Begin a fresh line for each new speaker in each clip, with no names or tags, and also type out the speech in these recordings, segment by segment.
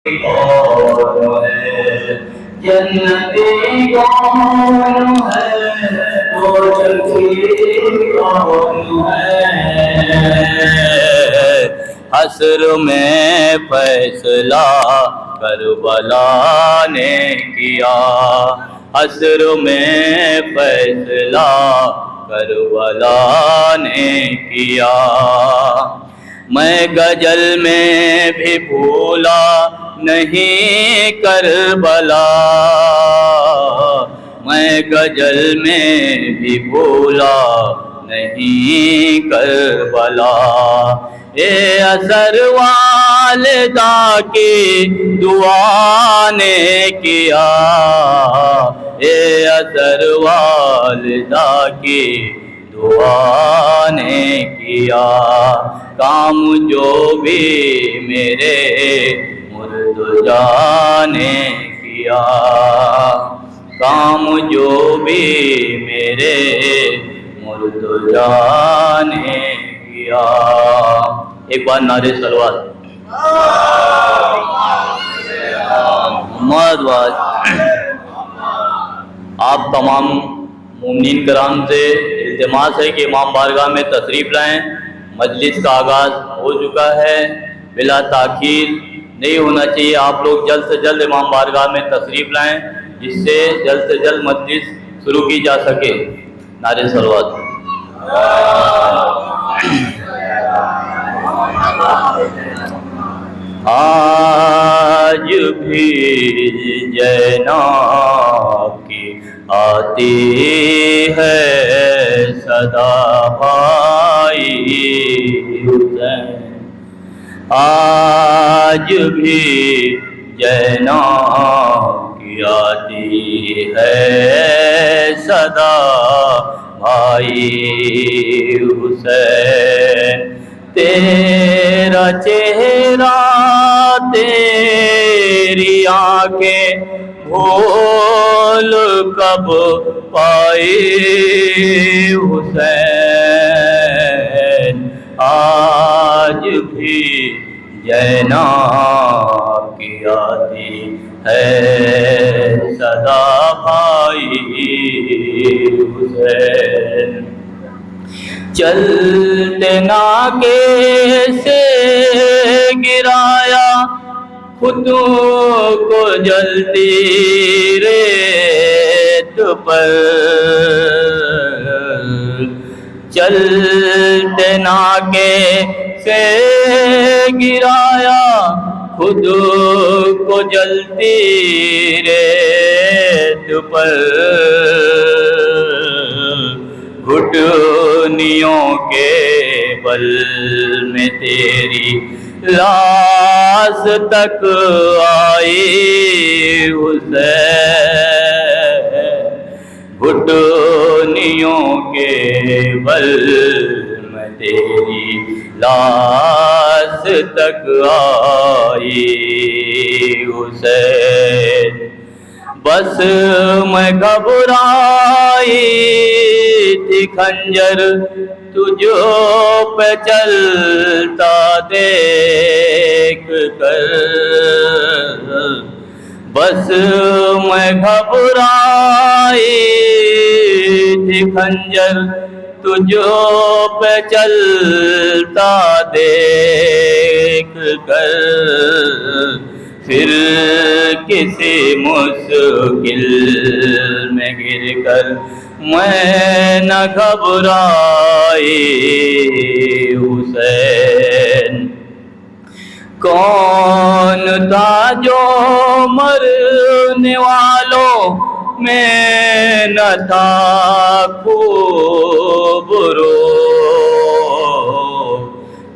کون ہے جنتی کون ہے دوزخی کون ہے حشر میں فیصلہ کربلا نے کیا حشر میں فیصلہ کربلا نے کیا میں غزل میں بھی بھولا نہیں کربلا میں غزل میں بھی بھولا نہیں کربلا اے اثر والدہ کی دعا نے کیا اے اثر والدہ کی دعا نے کیا کام جو بھی میرے مرتضیٰ نے کیا کام جو بھی میرے مرتضیٰ نے کیا ایک بار نعرے صلوات محمد واج آپ تمام مومنین کرام سے التماس ہے کہ امام بارگاہ میں تشریف لائیں مجلس کا آغاز ہو چکا ہے بلا تاخیر نہیں ہونا چاہیے آپ لوگ جلد سے جلد امام بارگاہ میں تشریف لائیں جس سے جلد مجلس شروع کی جا سکے نعرے صلوات آج بھی جناب کی آتی ہے صدا بھائی حسین آج بھی جناب کی آتی ہے صدا بھائی حسین تیرا چہرہ تیری آنکھیں بھول کب پائی حسین آج بھی زینب کی آتی ہے صدا بھائی حسین چلتے ناکے سے گرایا خود کو جلتی ریت پر چلتے ناکے سے گرایا خود کو جلتی ریت پر گھٹنیوں کے بل میں تیری لاش تک آئی حسین گھٹنیوں کے بل میں تیری لاش تک آئی حسین بس میں گھبرائی تھی خنجر تجھو پہ چلتا دیکھ کر بس میں گھبرائی تھی خنجر تجھو پہ چلتا دیکھ کر پھر کسی مشکل میں گر کر میں نہ گھبرائی حسین کون تھا جو مرنے والوں میں نہ تھا خوب رو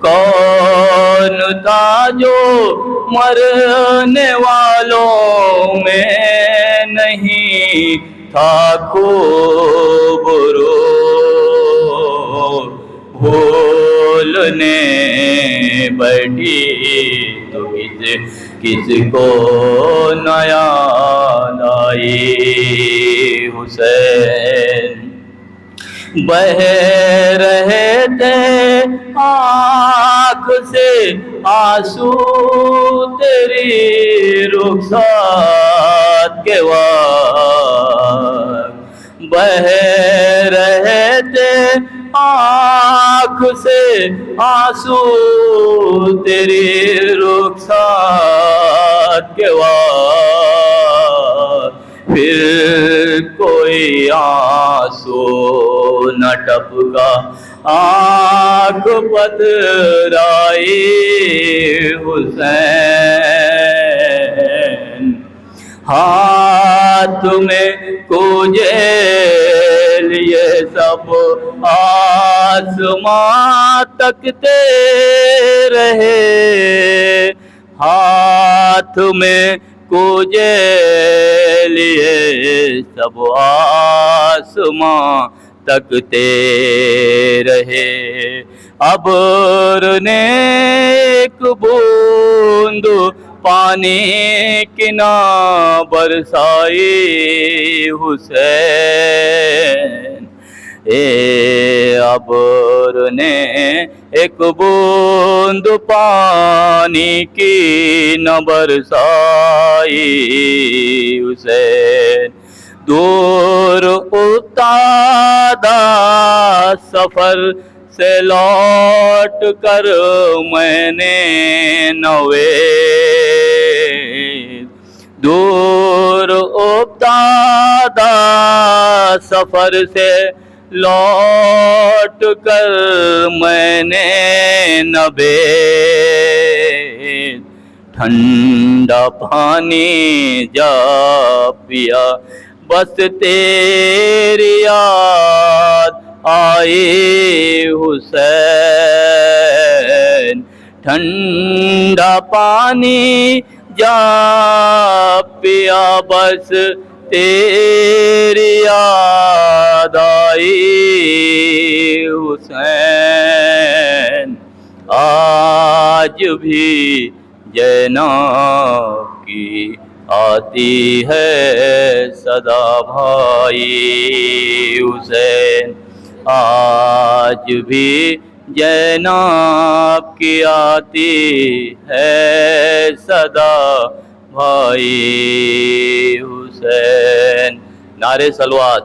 کون تھا جو مرنے والوں میں نہیں تھا خوب رو بھولنے بیٹھی تو کس کو نہ یاد آئی حسین بہ رہے تھے آنکھ سے آنسو تیری رخسار کے وقت، بہ رہے تھے آنکھ سے آنسو تیری رخسار کے وقت، پھر کوئی آنسو نہ ٹپکا آنکھ پترائی حسین، ہاتھ میں کوجیل یہ سب آسماں تکتے رہے، ہاتھ میں کوجیل یہ سب آسماں تکتے رہے، ابر نے ایک بوند پانی کی نہ برسائی حسین، اے ابر نے ایک بوند پانی کی نہ برسائی حسین، دور افتادہ سفر سے لوٹ کر میں نے نوید، دور افتادہ سفر سے لوٹ کر میں نے نوید، ٹھنڈا پانی جا پیا بس تیری یاد آئی حسین، ٹھنڈا پانی جا پیا بس تیری یاد آئی حسین، آج بھی زینب کی آتی ہے صدا بھائی حسین، آج بھی زینب کی آتی ہے صدا بھائی حسین، نعرے صلوات۔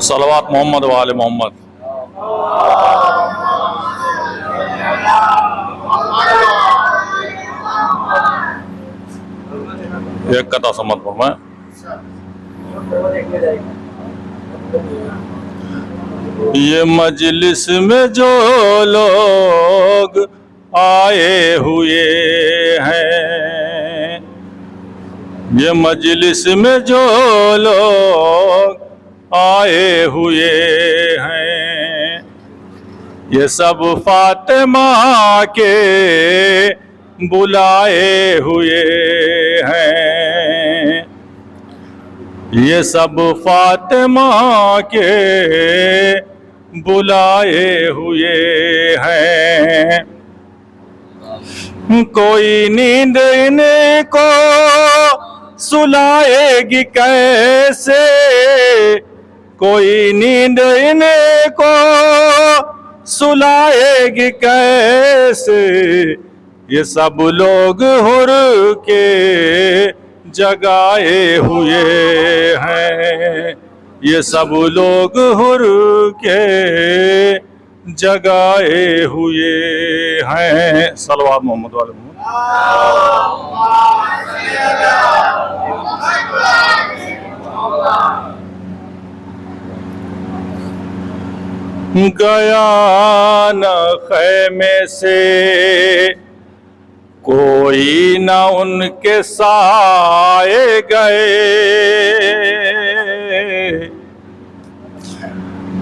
صلوات محمد و آل محمد۔ ایک قطع سمت فرمائیں۔ یہ مجلس میں جو لوگ آئے ہوئے ہیں، یہ مجلس میں جو لوگ آئے ہوئے ہیں، یہ سب فاطمہ کے بلائے ہوئے ہیں، یہ سب فاطمہ کے بلائے ہوئے ہیں، کوئی نیند انہیں کو سلائے گی کیسے، کوئی نیند انہیں کو سلائے گی کیسے، یہ سب لوگ حر کے جگائے ہوئے ہیں، یہ سب لوگ حر کے جگائے ہوئے ہیں۔ صلوات محمد علیہ وسلم۔ گیا نہ خیمے سے کوئی نہ ان کے سائے گئے،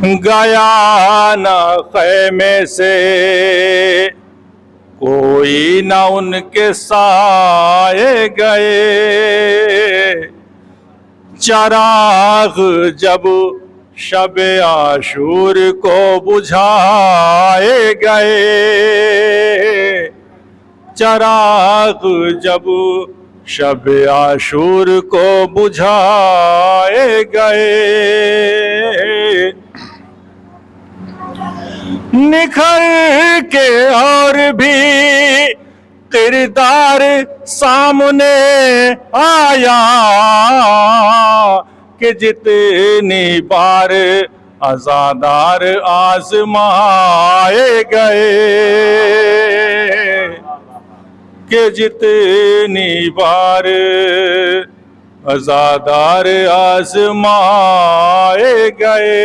گیا نہ خیمے سے کوئی نہ ان کے سائے گئے، چراغ جب شب عاشور کو بجھائے گئے، چراغ جب شب عاشور کو بجھائے گئے، نکھر کے اور بھی کردار سامنے آیا کہ جتنی بار عزادار آزمائے گئے، کہ جتنی بار عزادار آزمائے گئے،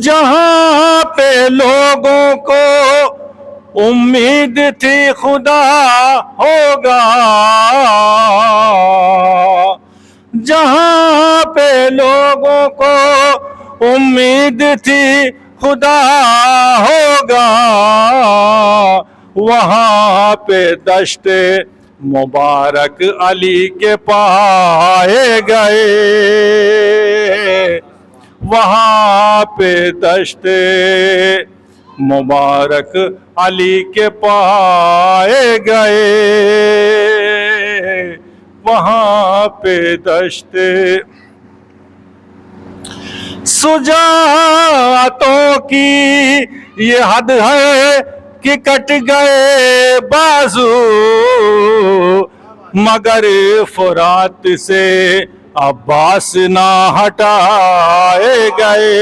جہاں پہ لوگوں کو امید تھی خدا ہوگا، جہاں پہ لوگوں کو امید تھی خدا ہوگا، وہاں پہ دشت مبارک علی کے پائے گئے، وہاں پہ دشت مبارک علی کے پائے گئے، وہاں پہ دشت شجاعتوں کی یہ حد ہے کہ کٹ گئے بازو، مگر فرات سے عباس نہ ہٹائے گئے،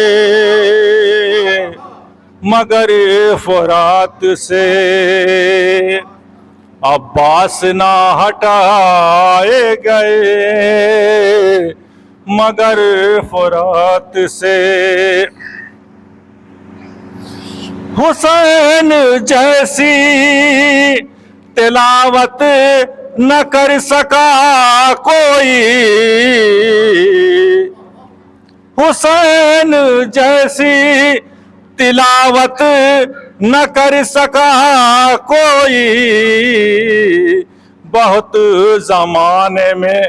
مگر فرات سے عباس نہ ہٹائے گئے، مگر فرات سے حسین جیسی تلاوت نہ کر سکا کوئی، حسین جیسی تلاوت نہ کر سکا کوئی، بہت زمانے میں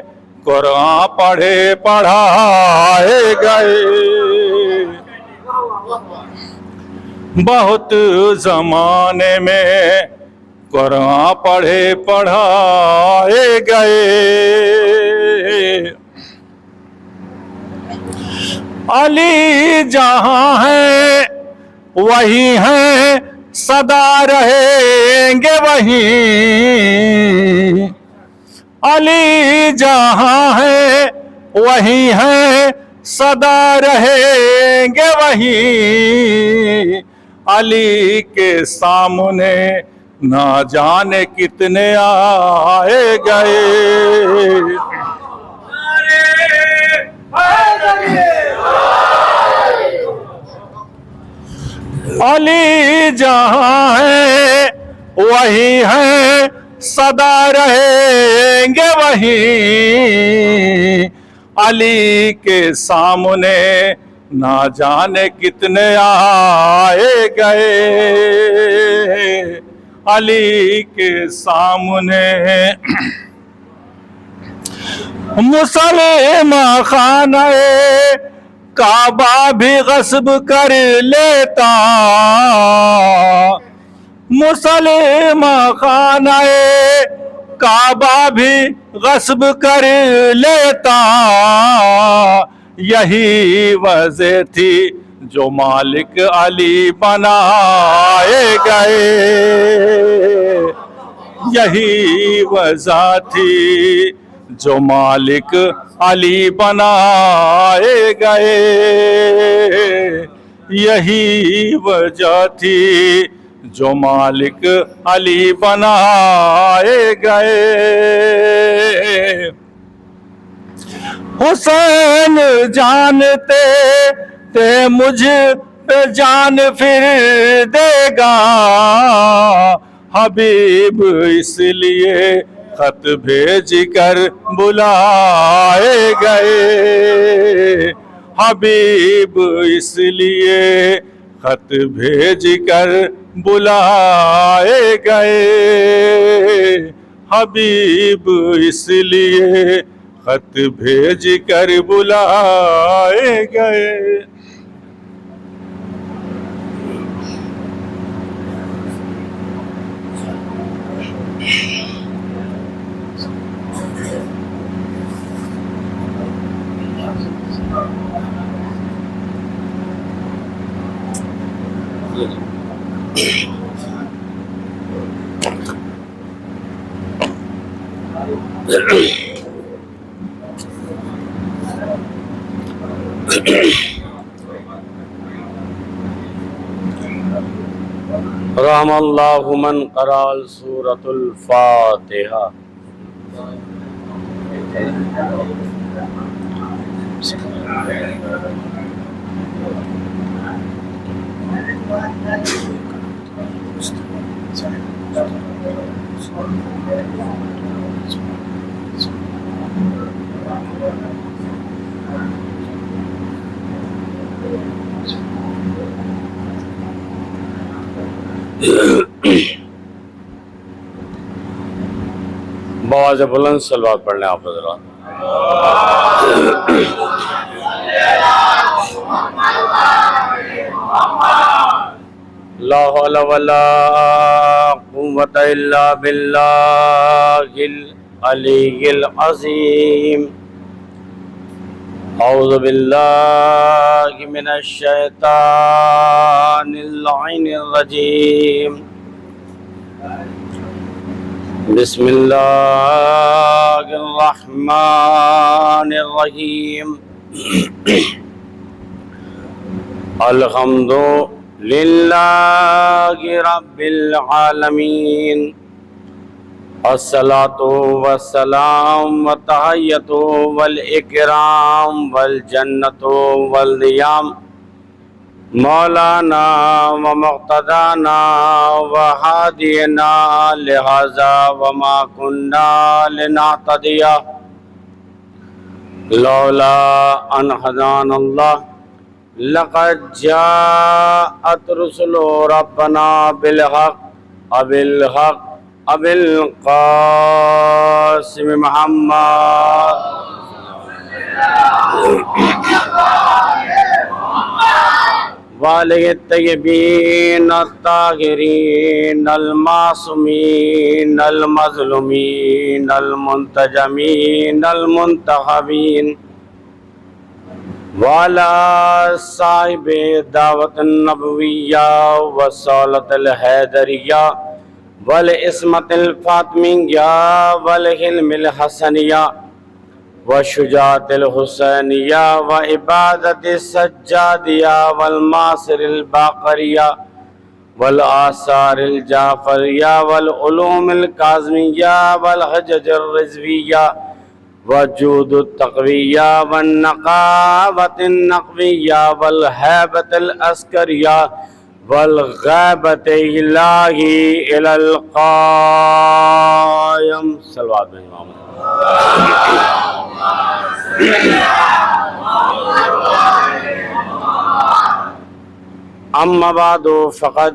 قرآن پڑھے پڑھائے گئے، بہت زمانے میں قرآن پڑھے پڑھائے گئے، علی جہاں ہے وہی ہیں سدا رہیں گے وہیں، علی جہاں ہے وہی ہیں سدا رہیں گے وہیں، علی کے سامنے نہ جانے کتنے آئے گئے، علی جہاں ہے وہی ہیں سدا رہیں گے وہیں، علی کے سامنے نہ جانے کتنے آئے گئے، علی کے سامنے مسلمہ خانہ کعبہ بھی غصب کر لیتا، مسلمہ خانہ کعبہ بھی غصب کر لیتا، یہی وجہ تھی جو مالک علی بنائے گئے، یہی وجہ تھی جو مالک علی بنائے گئے، یہی وجہ تھی جو مالک علی بنائے گئے، حسین جانتے تھے مجھ پہ جان پھر دے گا، حبیب اس لیے خط بھیج کر بلائے گئے حبیب اس لیے خط بھیج کر بلائے گئے حبیب اس لیے خط بھیج کر بلائے گئے.
رحم اللہ من قرأ سورۃ الفاتحہ. بآواز بلند صلوات پڑھ لیں آپ حضرات. لا حول ولا قوة الا باللہ العلی العظیم. اعوذ باللہ من الشیطان اللعین الرجیم. بسم اللہ الرحمن الرحیم. الحمد للہ رب العالمین. الصلاۃ والسلام والتحیۃ والاکرام والجنۃ والنعم مولانا ومقتدانا وہادینا لہذا وما كنا لنهتدی لولا ان هدانا اللہ. لقد جاءت رسل ربنا بالحق ابوالقاسم محمد وآلہ الطیبین الطاہرین المعصومین المظلومین المنتجمین المنتخبین وعلى صاحب دعوت النبویہ والصولۃ الحیدریہ والعصمت الفاطمیہ والحلم الحسنیہ والشجاعت الحسینیہ وعبادت السجادیہ والماصر الباقریہ والآثار الجعفریہ والعلوم الکاظمیہ والحجج الرضویہ وجود التقویہ والنقاوت النقویہ والہیبت العسکریہ والغیبت الہی الی القائم. صلوات میں امام. اما بعد فقد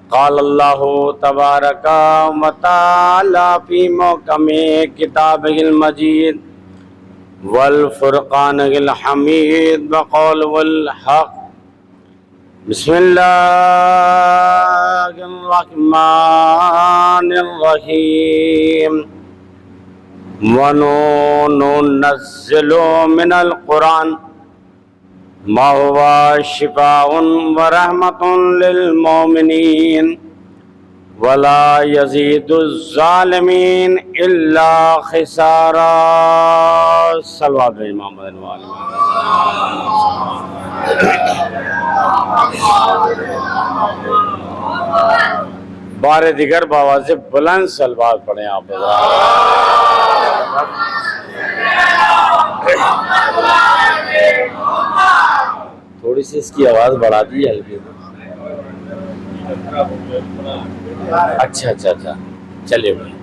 قال اللہ تبارک و تعالی فی محکم کتابہ المجید والفرقان الحمید وقول الحق. بسم اللہ الرحمن الرحیم. وننزل من القرآن ما هو شفاء ورحمة للمؤمنين ولا يزيد الظالمين إلا خسارا. صلوات امام محمد. بار دیگر بآواز بلند صلوات پڑھیں آپ حضرات. تھوڑی سی اس کی آواز بڑھا دی ہلکی. اچھا چلیے بھائی.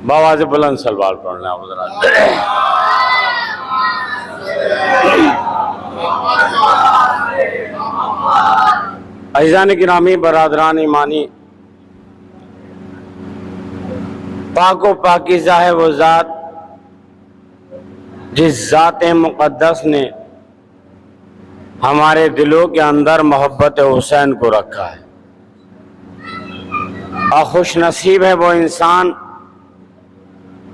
बाबा से बुलंद सलवार पढ़ना है अज़ीज़ान किरामी, बरादरान ईमानी, पाको पाकीज़ा है वो ज़ात जिस ज़ात मुक़द्दस ने हमारे दिलों के अंदर मोहब्बत हुसैन को रखा है। और खुश नसीब है वो इंसान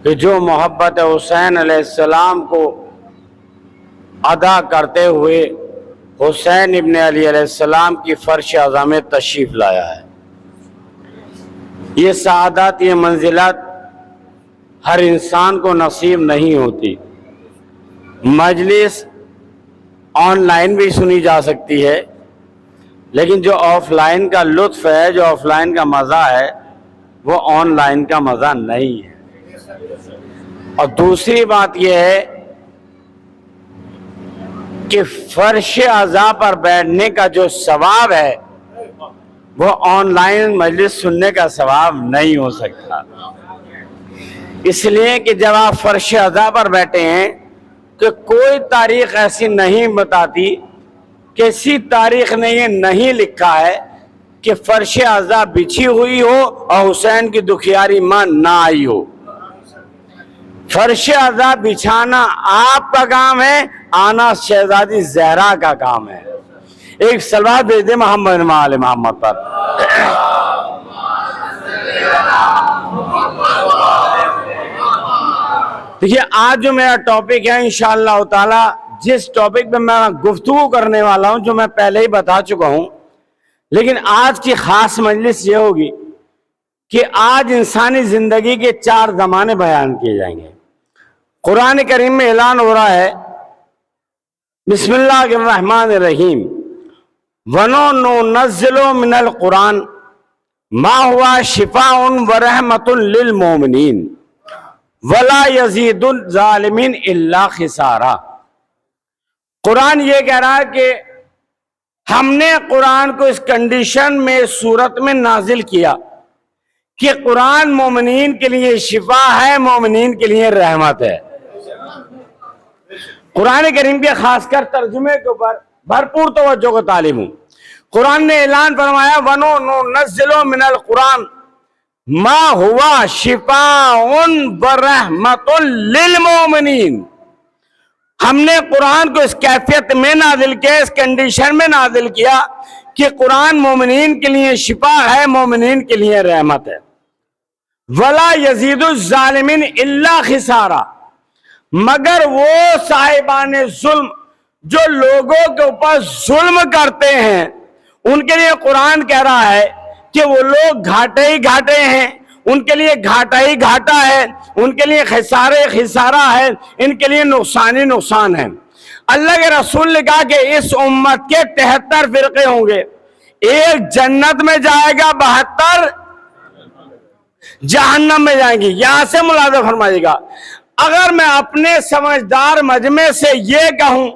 कि जो मोहब्बत हुसैन अलैहिस्सलाम को अदा करते हुए हुसैन इब्न अली अलैहिस्सलाम की फर्श अज़ा में तशरीफ़ लाया है। ये सआदत, ये मंजिलत हर इंसान को नसीब नहीं होती। मजलिस ऑनलाइन भी सुनी जा सकती है, लेकिन जो ऑफलाइन का लुत्फ है, जो ऑफलाइन का मज़ा है, वो ऑनलाइन का मज़ा नहीं है। और दूसरी बात यह है कि फर्श अज़ा पर बैठने का जो सवाब है वो ऑनलाइन मजलिस सुनने का सवाब नहीं हो सकता। इसलिए कि जब आप फर्श अज़ा पर बैठे हैं कि कोई तारीख ऐसी नहीं बताती, किसी तारीख ने ये नहीं लिखा है कि फर्श अज़ा बिछी हुई हो और हुसैन की दुखियारी मां ना आई हो। फर्श अज़ा बिछाना आपका काम है, आना शहजादी ज़हरा का काम है। एक सलवात भेज दे मोहम्मद आले मोहम्मद पर। देखिए, आज जो मेरा टॉपिक है इंशाअल्लाह ताला, जिस टॉपिक पे मैं गुफ्तगू करने वाला हूं, जो मैं पहले ही बता चुका हूं, लेकिन आज की खास मजलिस ये होगी कि आज इंसानी जिंदगी के 4 ज़माने बयान किए जाएंगे। कुरान करीम में ऐलान हो रहा है, बिस्मिल्लाहिर्रहमानिर्रहीम, वनो नुनज़्ज़िलु मिनल कुरान मा हुवा शिफाउन व रहमतुन लिल मोमिनीन वला यज़ीदुल ज़ालिमीन इल्ला खिसारा। कुरान ये कह रहा है कि हमने कुरान को इस कंडीशन में, सूरत में नाजिल किया कि कुरान मोमिनीन के लिए शिफा है, मोमिनीन के लिए रहमत है। कुरान करीम के खासकर तर्जुमे के ऊपर भरपूर तवज्जो को तालीम हूं। कुरान ने ऐलान फरमाया, वनो नुनज़्ज़िलु मिनल कुरान मा हुवा शिफाउन व रहमतुन लिल मोमिनीन। हमने कुरान को इस कैफियत में नाजिल किया, इस कंडीशन में नाजिल किया कि कुरान मोमिनीन के लिए शिफा है, मोमिनीन के लिए रहमत है। वला यज़ीदुज़ ज़ालिमीन इल्ला खिसारा, मगर वो साहिबाने जुल्म जो लोगों के ऊपर जुल्म करते हैं, उनके लिए कुरान कह रहा है कि वो लोग घाटे ही घाटे हैं, उनके लिए घाटा ही घाटा है, उनके लिए खिसारे खिसारा है, इनके लिए नुकसान ही नुकसान है। अल्लाह के रसूल ने कहा कि इस उम्मत के 73 फिरके होंगे, एक जन्नत में जाएगा, 72 जहन्नम में जाएंगी। यहां से मुलाजा फरमाइएगा, अगर मैं अपने समझदार मजमे से ये कहूं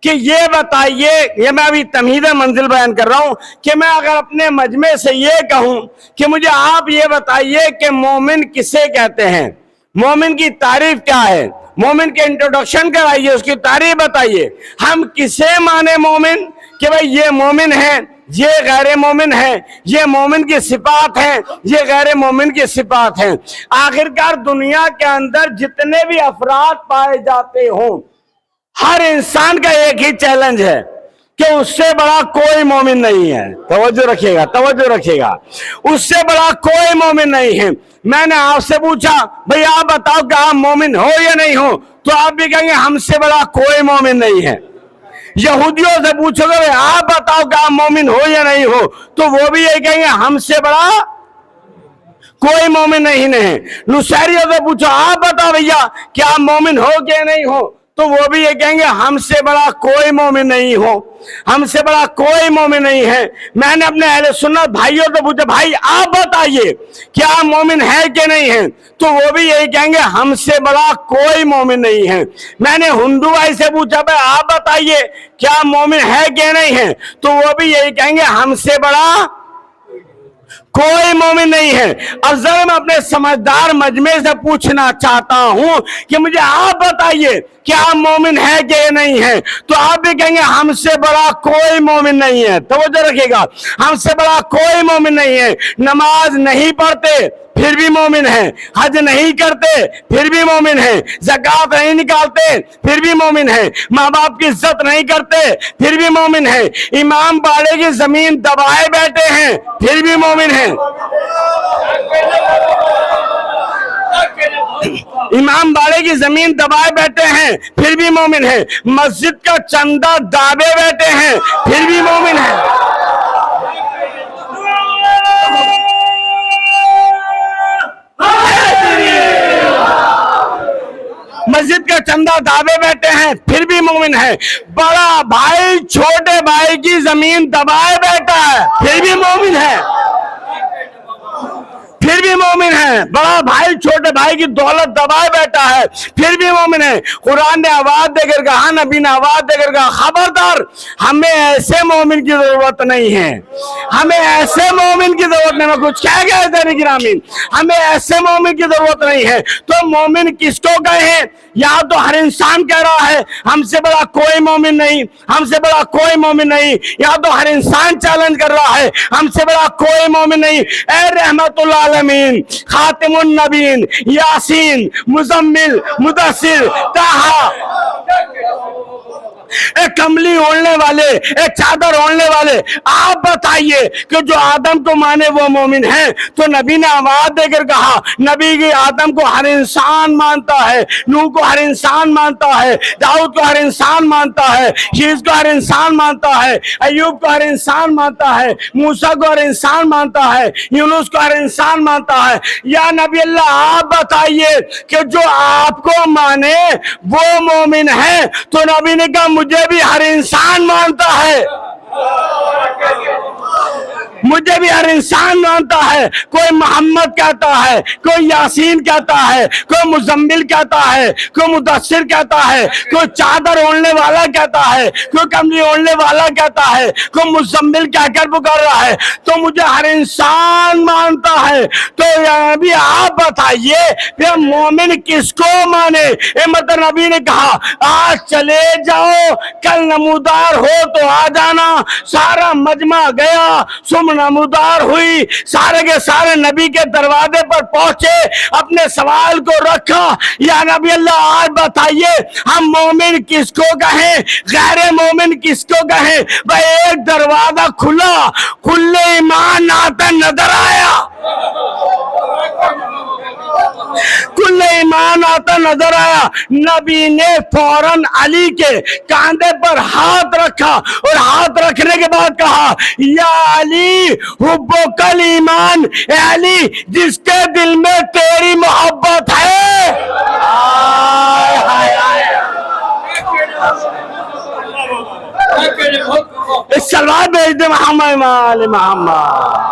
कि ये बताइए, ये मैं अभी तमहीद मंजिल बयान कर रहा हूं, कि मैं अगर अपने मजमे से ये कहूं कि मुझे आप ये बताइए कि मोमिन किसे कहते हैं, मोमिन की तारीफ क्या है, मोमिन के इंट्रोडक्शन कराइए, उसकी तारीफ बताइए, हम किसे माने मोमिन कि भाई ये मोमिन है, ये गैर मोमिन है, ये मोमिन की सिफात है, ये गैर मोमिन की सिफात है। आखिरकार दुनिया के अंदर जितने भी अफराद पाए जाते हों, हर इंसान का एक ही चैलेंज है कि उससे बड़ा कोई मोमिन नहीं है। तवज्जो रखिएगा, तवज्जो रखिएगा, उससे बड़ा कोई मोमिन नहीं है। मैंने आपसे पूछा, भाई आप बताओ कि आप मोमिन हो या नहीं हो, तो आप भी कहेंगे हमसे बड़ा कोई मोमिन नहीं है। यहूदियों से पूछोगे, भाई आप बताओ कि आप मोमिन हो या नहीं हो, तो वो भी यही कहेंगे हमसे बड़ा कोई मोमिन नहीं है। नुसैरियों से पूछो, आप बताओ भैया कि आप मोमिन हो क्या नहीं हो, तो वो भी ये कहेंगे हमसे बड़ा कोई मोमिन नहीं हो, हमसे बड़ा कोई मोमिन नहीं है। मैंने अपने अहले सुन्नत भाइयों से पूछा, भाई आप बताइए क्या आप मोमिन है कि नहीं है, तो वो भी यही कहेंगे हमसे बड़ा कोई मोमिन नहीं है। मैंने हिंदू भाई से पूछा, भाई आप बताइए क्या आप मोमिन है कि नहीं है, तो वो भी यही कहेंगे हमसे बड़ा कोई मोमिन नहीं है। अब जरा मैं अपने समझदार मजमे से पूछना चाहता हूं कि मुझे आप बताइए कि आप मोमिन है कि नहीं है, तो आप भी कहेंगे हमसे बड़ा कोई मोमिन नहीं है। तवज्जो रखिएगा, हमसे बड़ा कोई मोमिन नहीं है। नमाज नहीं पढ़ते फिर भी मोमिन है, हज नहीं करते फिर भी मोमिन है, ज़कात नहीं निकालते फिर भी मोमिन है, माँ बाप की इज्जत नहीं करते फिर भी मोमिन है, इमाम बाड़े की जमीन दबाए बैठे हैं फिर भी मोमिन है, इमाम बाड़े की जमीन दबाए बैठे हैं फिर भी मोमिन है, मस्जिद का चंदा दाबे बैठे हैं फिर भी मोमिन है। मस्जिद का चंदा दाबे बैठे हैं फिर भी मोमिन है, बड़ा भाई छोटे भाई की जमीन दबाए बैठा है फिर भी मोमिन है, फिर भी मोमिन है, बड़ा भाई छोटे भाई की दौलत दबाए बैठा है फिर भी मोमिन है। कुरान ने आवाज देकर कहा, नबी ने आवाज देकर कहा, खबरदार हमें ऐसे मोमिन की जरूरत नहीं है, हमें ऐसे मोमिन की जरूरत नहीं। मैं कुछ कह गया इधर ग्रामीण, हमें ऐसे मोमिन की जरूरत नहीं है। तो मोमिन किसको कहे? यहाँ तो हर इंसान कह रहा है हमसे बड़ा कोई मोमिन नहीं, हमसे बड़ा कोई मोमिन नहीं। यहाँ तो हर इंसान चैलेंज कर रहा है हमसे बड़ा कोई मोमिन नहीं। ए रहमतुल्लाह आलमीन, खातिमुन नबीन, यासीन, मुजम्मिल, मुदस्सिर, ताहा, एक कमली ओढ़ने वाले, एक चादर ओढ़ने वाले, आप बताइए कि जो आदम को माने वो मोमिन है। तो नबी ने आवाज देकर कहा, नबी की आदम को हर इंसान मानता है, नूह को हर इंसान मानता है, दाऊद को हर इंसान मानता है, शीश को हर इंसान मानता है, अय्यूब को हर इंसान मानता है, मूसा को हर इंसान मानता है, यूनुस को हर इंसान मानता है। या नबी अल्लाह आप बताइए कि जो आपको माने वो मोमिन है। तो नबी ने कहा मुझे भी हर इंसान मानता है, मुझे भी हर इंसान मानता है। कोई मोहम्मद कहता है, कोई यासीन कहता है, कोई मुजम्मिल कहता है, कोई मुदस्सिर कहता है, कोई चादर ओढ़ने वाला कहता है, कोई कमली ओढ़ने वाला कहता है, कोई मुजम्मिल कहकर पुकार रहा है। तो मुझे हर इंसान मानता है। तो अभी आप बताइए फिर मोमिन किसको माने? मतलब नबी ने कहा आज चले जाओ, कल नमूदार हो तो आ जाना। सारा मजमा गया, सुम नमूदार हुई, सारे के सारे नबी के दरवाजे पर पहुंचे, अपने सवाल को रखा, या नबी अल्लाह आज बताइए हम मोमिन किसको कहें, गैर मोमिन किसको कहें? भाई एक दरवाजा खुला, खुले ईमान आता नजर आया, कुल ईमान आता नजर आया। नबी ने फौरन अली के कांधे पर हाथ रखा और हाथ रखने के बाद कहा या अली हुब्बुकल ईमान, अली जिसके दिल में तेरी मोहब्बत है। इस सलवात भेज दे मोहम्मद वाले मोहम्मद।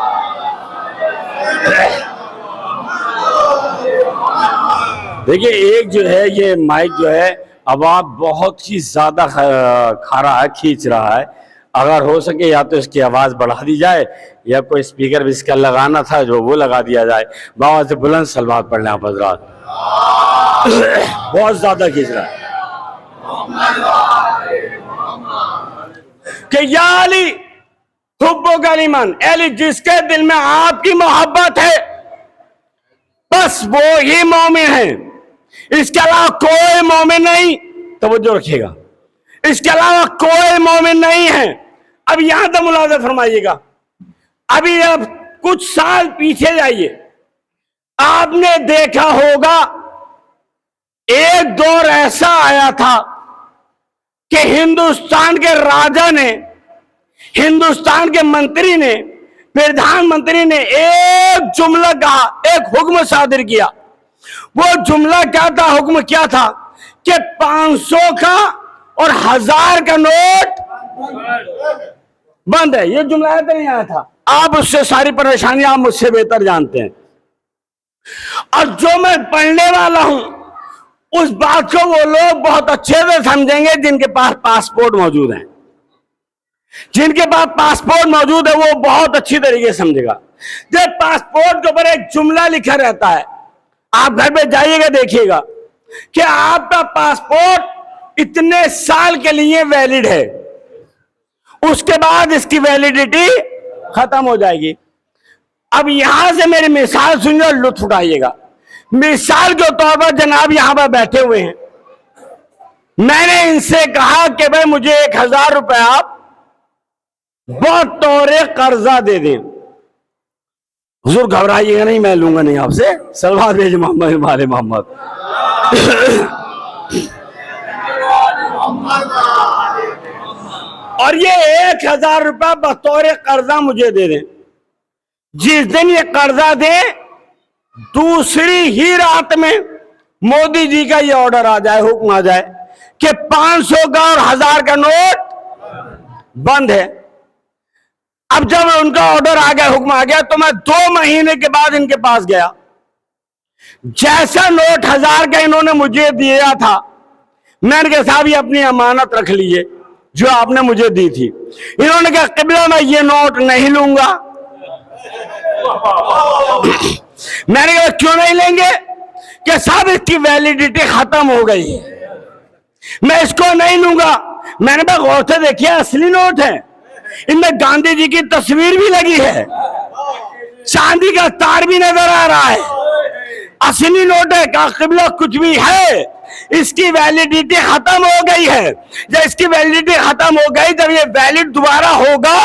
देखिए एक जो है ये माइक जो है आवाज बहुत ही ज्यादा खा रहा है, खींच रहा है। अगर हो सके या तो इसकी आवाज बढ़ा दी जाए या कोई स्पीकर भी इसका लगाना था जो वो लगा दिया जाए। बहुत से बुलंद सलवात पढ़ लें आप हज़रात, बहुत ज्यादा खींच रहा है। कि या अली हुब्बुकल ईमान, अली जिसके दिल में आपकी मोहब्बत है बस वो ही मोमिन है, इसके अलावा कोई मोमिन नहीं। तवज्जो रखिएगा, इसके अलावा कोई मोमिन नहीं है। अब यहां तक मुलाज़ा फरमाइएगा। अभी अब कुछ साल पीछे जाइए, आपने देखा होगा एक दौर ऐसा आया था कि हिंदुस्तान के राजा ने, हिंदुस्तान के मंत्री ने, प्रधानमंत्री ने एक जुमला कहा, एक हुक्म सादिर किया। वो जुमला क्या था, हुक्म क्या था कि 500 का और 1000 का नोट बंद है। ये जुमला आया नहीं आया था? आप उससे सारी परेशानियां आप मुझसे बेहतर जानते हैं। और जो मैं पढ़ने वाला हूं उस बात को वो लोग बहुत अच्छे से समझेंगे जिनके पास पासपोर्ट मौजूद है। जिनके पास पासपोर्ट मौजूद है वो बहुत अच्छी तरीके से समझेगा। جب پاسپورٹ کے اوپر ایک جملہ لکھا رہتا ہے, آپ گھر پہ جائیے گا دیکھیے گا کہ آپ کا پاسپورٹ اتنے سال کے لیے ویلڈ ہے, اس کے بعد اس کی ویلیڈیٹی ختم ہو جائے گی. اب یہاں سے میری مثال سنیے اور لطف اٹھائیے گا. مثال کے طور پر جناب یہاں پر بیٹھے ہوئے ہیں, میں نے ان سے کہا کہ بھائی مجھے 1000 روپے آپ بطور قرضہ دے دیں. حضور گھبرائیے گا نہیں, میں لوں گا نہیں آپ سے, صلوات بھیجیں محمد ہمارے محمد. اور یہ 1000 روپے بطور قرضہ مجھے دے دیں. جس دن یہ قرضہ دیں, دوسری ہی رات میں مودی جی کا یہ آرڈر آ جائے, حکم آ جائے کہ 500 کا اور 1000 کا نوٹ بند ہے. اب جب ان کا آرڈر آ گیا, حکم آ گیا, تو میں 2 مہینے کے بعد ان کے پاس گیا. جیسا نوٹ 1000 کا انہوں نے مجھے دیا تھا, میں نے کہا صاحب یہ اپنی امانت رکھ لیجئے جو آپ نے مجھے دی تھی. انہوں نے کہا قبلہ میں یہ نوٹ نہیں لوں گا. میں نے کہا کیوں نہیں لیں گے؟ کہ صاحب اس کی ویلیڈیٹی ختم ہو گئی ہے, میں اس کو نہیں لوں گا. میں نے کہا غور سے دیکھیے اصلی نوٹ ہے, ان میں گاندھی جی کی تصویر بھی لگی ہے, چاندی کا تار بھی نظر آ رہا ہے, اصلی نوٹ ہے. کہا قبلہ کچھ بھی ہے, اس کی ویلیڈیٹی ختم ہو گئی ہے. جب اس کی ویلیڈیٹی ختم ہو گئی, جب یہ ویلڈ دوبارہ ہوگا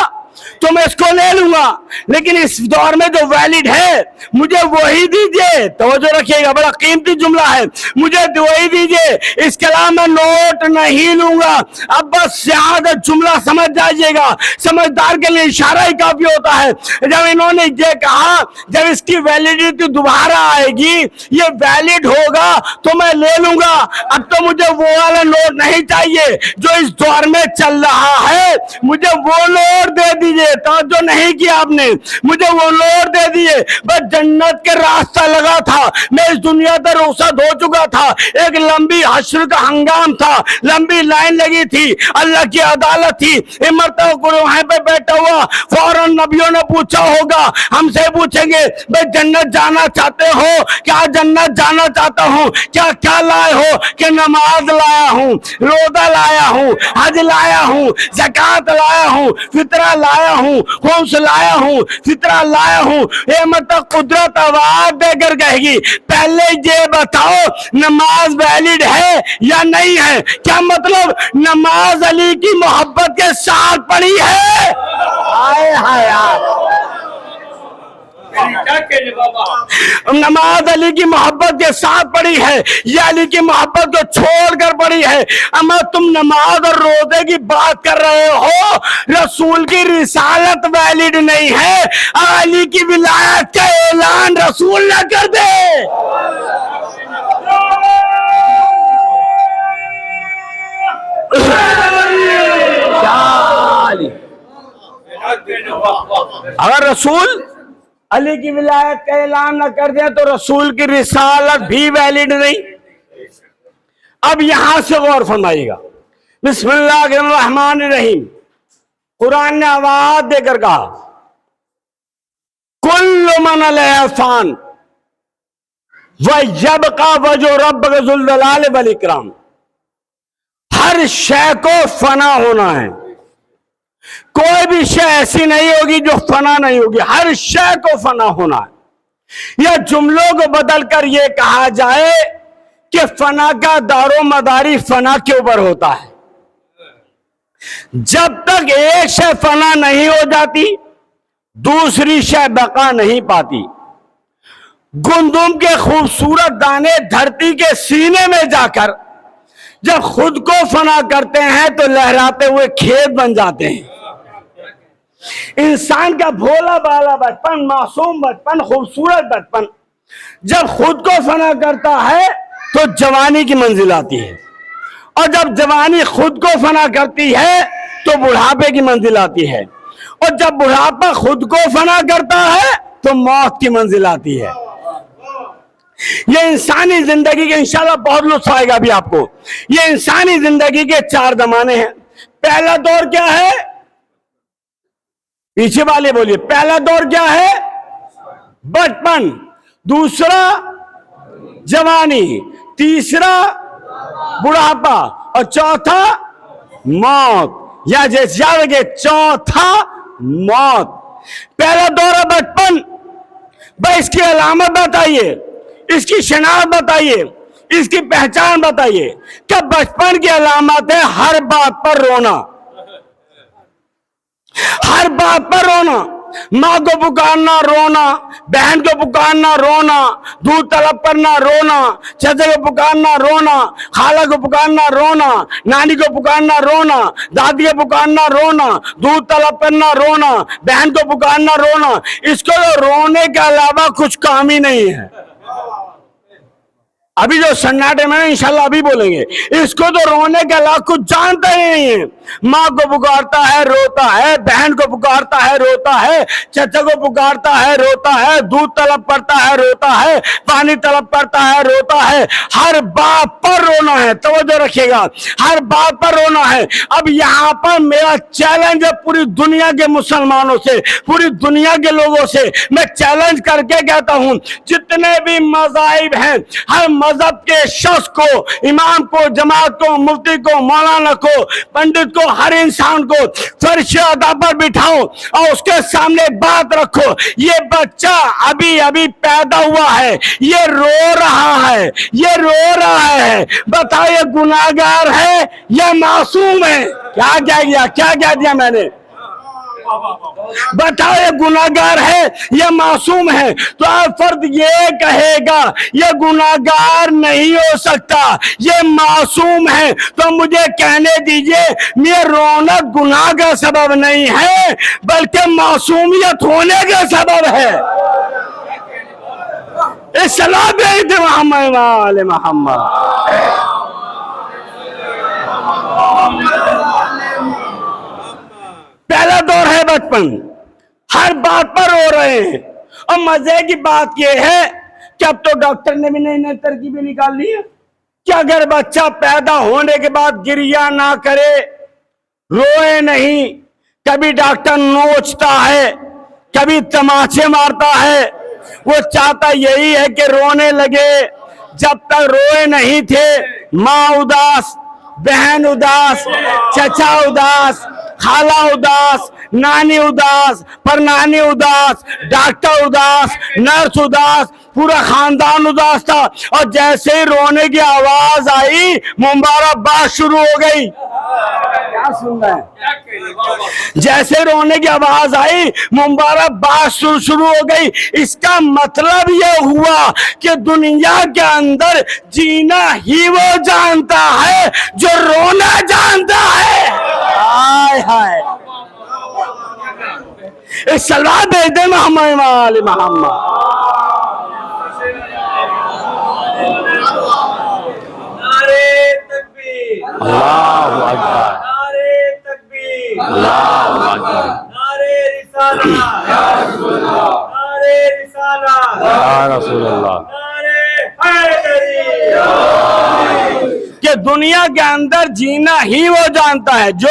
تو میں اس کو لے لوں گا, لیکن اس دور میں جو ویلڈ ہے مجھے وہی دیجئے. توجہ رکھیے گا, بڑا قیمتی جملہ ہے, مجھے وہی دیجئے, اس کے علاوہ میں نوٹ نہیں لوں گا. اب بس یہاں جملہ سمجھ جائیے گا, سمجھدار کے لیے اشارہ ہی کافی ہوتا ہے. جب انہوں نے یہ کہا جب اس کی ویلیڈیٹی دوبارہ آئے گی, یہ ویلڈ ہوگا تو میں لے لوں گا. اب تو مجھے وہ والا نوٹ نہیں چاہیے جو اس دور میں چل رہا ہے, مجھے وہ نوٹ دے دیجئے. توجہ نہیں کیا آپ نے, مجھے وہ نوٹ دے دیئے. بس جنت کے راستہ لگا تھا, میں اس دنیا سے رخصت ہو چکا تھا, ایک لمبی حشر کا ہنگام تھا, لمبی لائن لگی تھی, اللہ کی عدالت تھی. مرتبہ کو وہاں پہ بیٹھا ہوا, فوراً نبیوں نے پوچھا ہوگا, ہم سے پوچھیں گے بھئی جنت جانا چاہتے ہو؟ کیا جنت جانا چاہتا ہوں. کیا لائے ہو؟ کہ نماز لایا ہوں, روزہ لایا ہوں, حج لایا ہوں, زکات لایا ہوں, فطرہ لایا ہوں, خمس لایا ہوں, فطرہ لایا ہوں. اے مطلب قدرت آواز دے کر کہے گی پہلے یہ بتاؤ نماز ویلڈ ہے یا نہیں ہے. کیا مطلب نماز علی کی محبت کے ساتھ پڑھی ہے. آئے ہائے نماز علی کی محبت کے ساتھ پڑھی ہے یا علی کی محبت کو چھوڑ کر پڑھی ہے. اما تم نماز اور روزے کی بات کر رہے ہو, رسول کی رسالت ویلڈ نہیں ہے, علی کی ولایت کا اعلان رسول نہ کر دے. اگر رسول علی کی ولایت کا اعلان نہ کر دیں تو رسول کی رسالت بھی ویلڈ نہیں. اب یہاں سے غور فرمائیے گا. بسم اللہ الرحمن الرحیم, قرآن نے آواز دے کر کہا کل من علیہ فان وَيَبْقَى وَجْهُ رَبِّكَ ذُو الجلال والاکرام. ہر شے کو فنا ہونا ہے, کوئی بھی شے ایسی نہیں ہوگی جو فنا نہیں ہوگی, ہر شے کو فنا ہونا ہے. یا جملوں کو بدل کر یہ کہا جائے کہ فنا کا دار و مداری فنا کے اوپر ہوتا ہے. جب تک ایک شے فنا نہیں ہو جاتی دوسری شے بقا نہیں پاتی. گندم کے خوبصورت دانے دھرتی کے سینے میں جا کر جب خود کو فنا کرتے ہیں تو لہراتے ہوئے کھیت بن جاتے ہیں. انسان کا بھولا بالا بچپن, معصوم بچپن, خوبصورت بچپن جب خود کو فنا کرتا ہے تو جوانی کی منزل آتی ہے, اور جب جوانی خود کو فنا کرتی ہے تو بڑھاپے کی منزل آتی ہے, اور جب بڑھاپا خود کو فنا کرتا ہے تو موت کی منزل آتی ہے. یہ انسانی زندگی کے انشاءاللہ بہت لطف آئے گا ابھی آپ کو. یہ انسانی زندگی کے 4 زمانے ہیں. پہلا دور کیا ہے؟ پیچھے والے بولیے, پہلا دور کیا ہے؟ बचपन, दूसरा जवानी, तीसरा बुढ़ापा और चौथा मौत, या जैसे याद रखिए चौथा मौत। पहला दौर है बचपन। भाई इसकी अलामत बताइए, इसकी शनाख्त बताइए, इसकी पहचान बताइए। कि बचपन की अलामत है हर बात पर रोना, हर बात पर रोना। माँ को पुकारना रोना, बहन को पुकारना रोना, दूध तलब करना रोना, चाचा को पुकारना रोना, खाला को पुकारना रोना, नानी को पुकारना रोना, दादी को पुकारना रोना, दूध तलब करना रोना, बहन को पुकारना रोना। इसको तो रोने के अलावा कुछ काम ही नहीं है। अभी जो सन्नाटे में इंशाल्लाह अभी बोलेंगे, इसको तो रोने के अलावा कुछ जानता ही नहीं है। माँ को पुकारता है रोता है, बहन को पुकारता है रोता है, चाचा को पुकारता है रोता है, दूध तलब करता है रोता है, पानी तलब करता है रोता है। हर बात पर रोना है, तवज्जो रखिएगा, हर बात पर रोना है। अब यहाँ पर मेरा चैलेंज है पूरी दुनिया के मुसलमानों से, पूरी दुनिया के लोगों से मैं चैलेंज करके कहता हूँ, जितने भी मज़ाहिब हैं, हर मजहब के शख्स को, इमाम को, जमात को, मुफ्ती को, मौलाना को, पंडित को, हर इंसान को फर्श अदा पर बिठाओ और उसके सामने बात रखो। ये बच्चा अभी अभी पैदा हुआ है, ये रो रहा है, ये रो रहा है, बताओ ये गुनाहगार है या मासूम है? क्या कह दिया मैंने? बताओ ये गुनाहगार है या मासूम है? तो आप फर्द ये कहेगा ये गुनाहगार नहीं हो सकता, ये मासूम है। तो मुझे कहने दीजिए, ये रोना गुनाह का सबब नहीं है बल्कि मासूमियत होने का सबब है। इस सलाह भेज मोहम्मद वाले मोहम्मद। पहला दौर है बचपन, हर बात पर रो रहे हैं। और मजे की बात यह है कि अब तो डॉक्टर ने भी नई नई तरकीबें निकाल ली है कि अगर बच्चा पैदा होने के बाद गिरिया ना करे, रोए नहीं, कभी डॉक्टर नोचता है, कभी तमाचे मारता है, वो चाहता यही है कि रोने लगे। जब तक रोए नहीं थे, माँ उदास, बहन उदास, चचा उदास, खाला उदास, नानी उदास, परनानी उदास, डॉक्टर उदास, नर्स उदास, पूरा खानदान उदास था। और जैसे ही रोने की आवाज आई, मुबारकबाद शुरू हो गई। क्या सुन रहे हैं? जैसे रोने की आवाज आई, मुबारकबाद शुरू हो गई। इसका मतलब यह हुआ कि दुनिया के अंदर जीना ही वो जानता है जो रोना जानता है। हाय हाय, इस सलाह भेज दे मोहम्मद वाले मोहम्मद।
नारे तकबीर,
अल्लाहु अकबर,
नारे तकबीर,
अल्लाहु अकबर,
नारे रिसालत, नारे रिसालत,
या रसूल अल्लाह,
नारे हैदरी।
कि दुनिया के अंदर जीना ही वो जानता है जो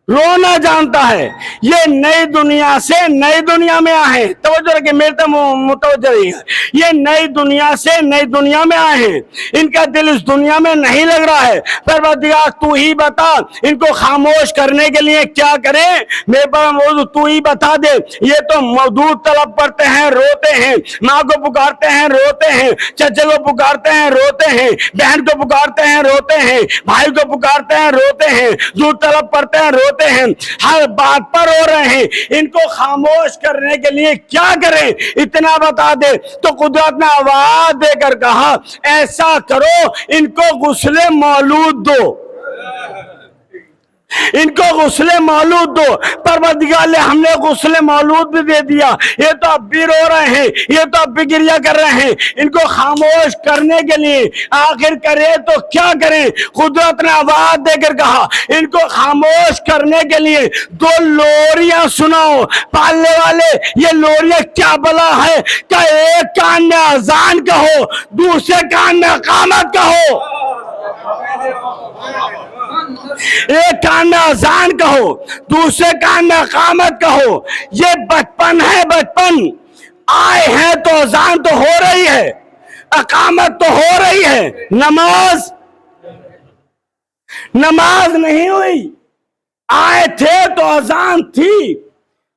रोना जानता है। ये नई दुनिया से नई दुनिया में आए हैं, तवज्जो रखिए, मेरे तो मुतवज्जो रहिएगा। ये नई दुनिया से नई दुनिया में आए हैं, इनका दिल इस दुनिया में नहीं लग रहा है। परवरदिगार तू ही बता, इनको खामोश करने के लिए क्या करें? मेरे पास मौजूद, तू ही बता दे। ये तो मौजूद तलब करते हैं, रोते हैं, माँ को पुकारते हैं, रोते हैं, चचे को पुकारते हैं, रोते हैं, बहन को पुकारते हैं, रोते हैं, भाई को पुकारते हैं, रोते हैं, दूध तलब करते हैं, रोते हैं, हर बात पर रो रहे हैं। इनको खामोश करने के लिए क्या करें? इतना बता दे। तो कुदरत ने आवाज देकर कहा, ऐसा करो, इनको गुस्ले मौलूद दो, इनको गुस्ले मौलूद दो। परवरदिगार ने हमने गुस्ले मौलूद भी दे दिया। ये तो अब भी रो रहे हैं, ये तो अब भी गिरिया कर रहे हैं। इनको खामोश करने के लिए आखिर करें तो क्या करें? कुदरत ने आवाज देकर कहा, इनको खामोश करने के लिए दो लोरियां सुनाओ। पालने वाले, ये लोरियां क्या बला है? क्या एक कान में अजान कहो, दूसरे कान में इकामत कहो, एक कान में अजान कहो, दूसरे कान में इकामत कहो। ये बचपन है, बचपन। آئے ہیں تو اذان تو ہو رہی ہے، اقامت تو ہو رہی ہے، نماز نہیں ہوئی۔ آئے تھے تو اذان تھی،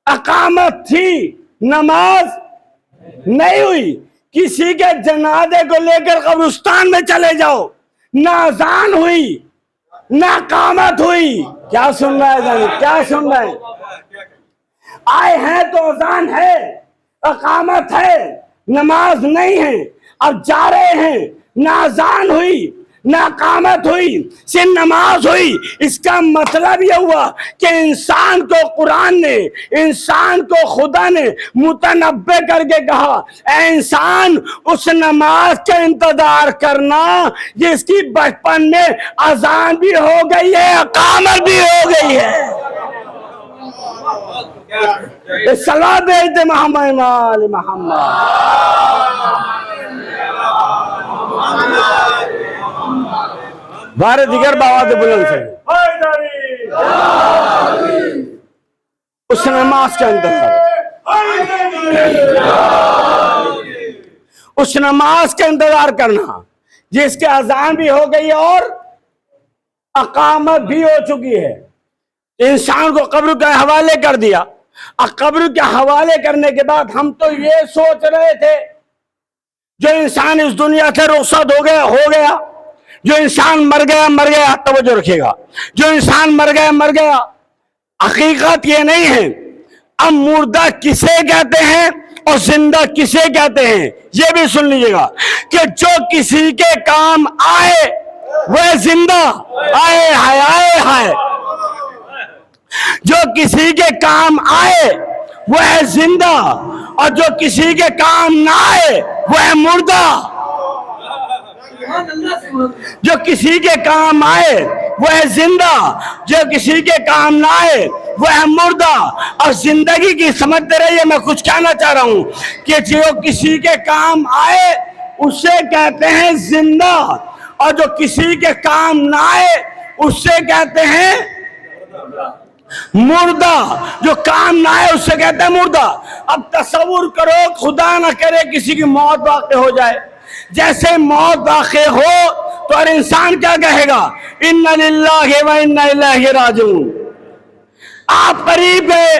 اقامت تھی، نماز نہیں ہوئی۔ کسی کے جنازے کو لے کر قبرستان میں چلے جاؤ، نہ اذان ہوئی نہ اقامت ہوئی۔ کیا سن رہا ہے جانی؟ کیا سن رہے ہیں؟ آئے ہیں تو اذان ہے، اقامت ہے، نماز نہیں ہے۔ اب جا رہے ہیں، نہ اذان ہوئی نہ اقامت ہوئی، صرف نماز ہوئی۔ اس کا مطلب یہ ہوا کہ انسان کو قرآن نے، انسان کو خدا نے متنبع کر کے کہا، اے انسان اس نماز کا انتظار کرنا جس کی بچپن میں اذان بھی ہو گئی ہے، اقامت بھی ہو گئی ہے۔ صلاۃ بیت محمد آل محمد۔ بارے دیگر بابا بلند سے اس نماز کے انتظار، اس نماز کا انتظار کرنا جس کے اذان بھی ہو گئی اور اقامت بھی ہو چکی ہے۔ انسان کو قبر کے حوالے کر دیا۔ اور قبر کے حوالے کرنے کے بعد ہم تو یہ سوچ رہے تھے جو انسان اس دنیا سے رخصت ہو گیا، جو انسان مر گیا، توجہ رکھیے گا، جو انسان مر گیا۔ حقیقت یہ نہیں ہے۔ اب مردہ کسے کہتے ہیں اور زندہ کسے کہتے ہیں یہ بھی سن لیجیے گا، کہ جو کسی کے کام آئے وہ زندہ، آئے ہائے، جو کسی کے کام آئے وہ ہے زندہ، اور جو کسی کے کام نہ آئے وہ ہے مردہ۔ جو کسی کے کام آئے وہ ہے زندہ، جو کسی کے کام نہ آئے وہ ہے مردہ۔ اور زندگی کی سمجھتے رہیے، میں کچھ کہنا چاہ رہا ہوں کہ جو کسی کے کام آئے اسے کہتے ہیں زندہ، اور جو کسی کے کام نہ آئے اسے کہتے ہیں مردہ۔ جو کام نہ آئے اسے کہتے ہیں مردہ۔ اب تصور کرو، خدا نہ کرے کسی کی موت واقع ہو جائے، جیسے موت واقع ہو تو ہر انسان کیا کہے گا؟ اِنَّ لِلَّهِ وَإِنَّ إِلَيْهِ رَاجِعُونَ۔ آپ قریب گئے،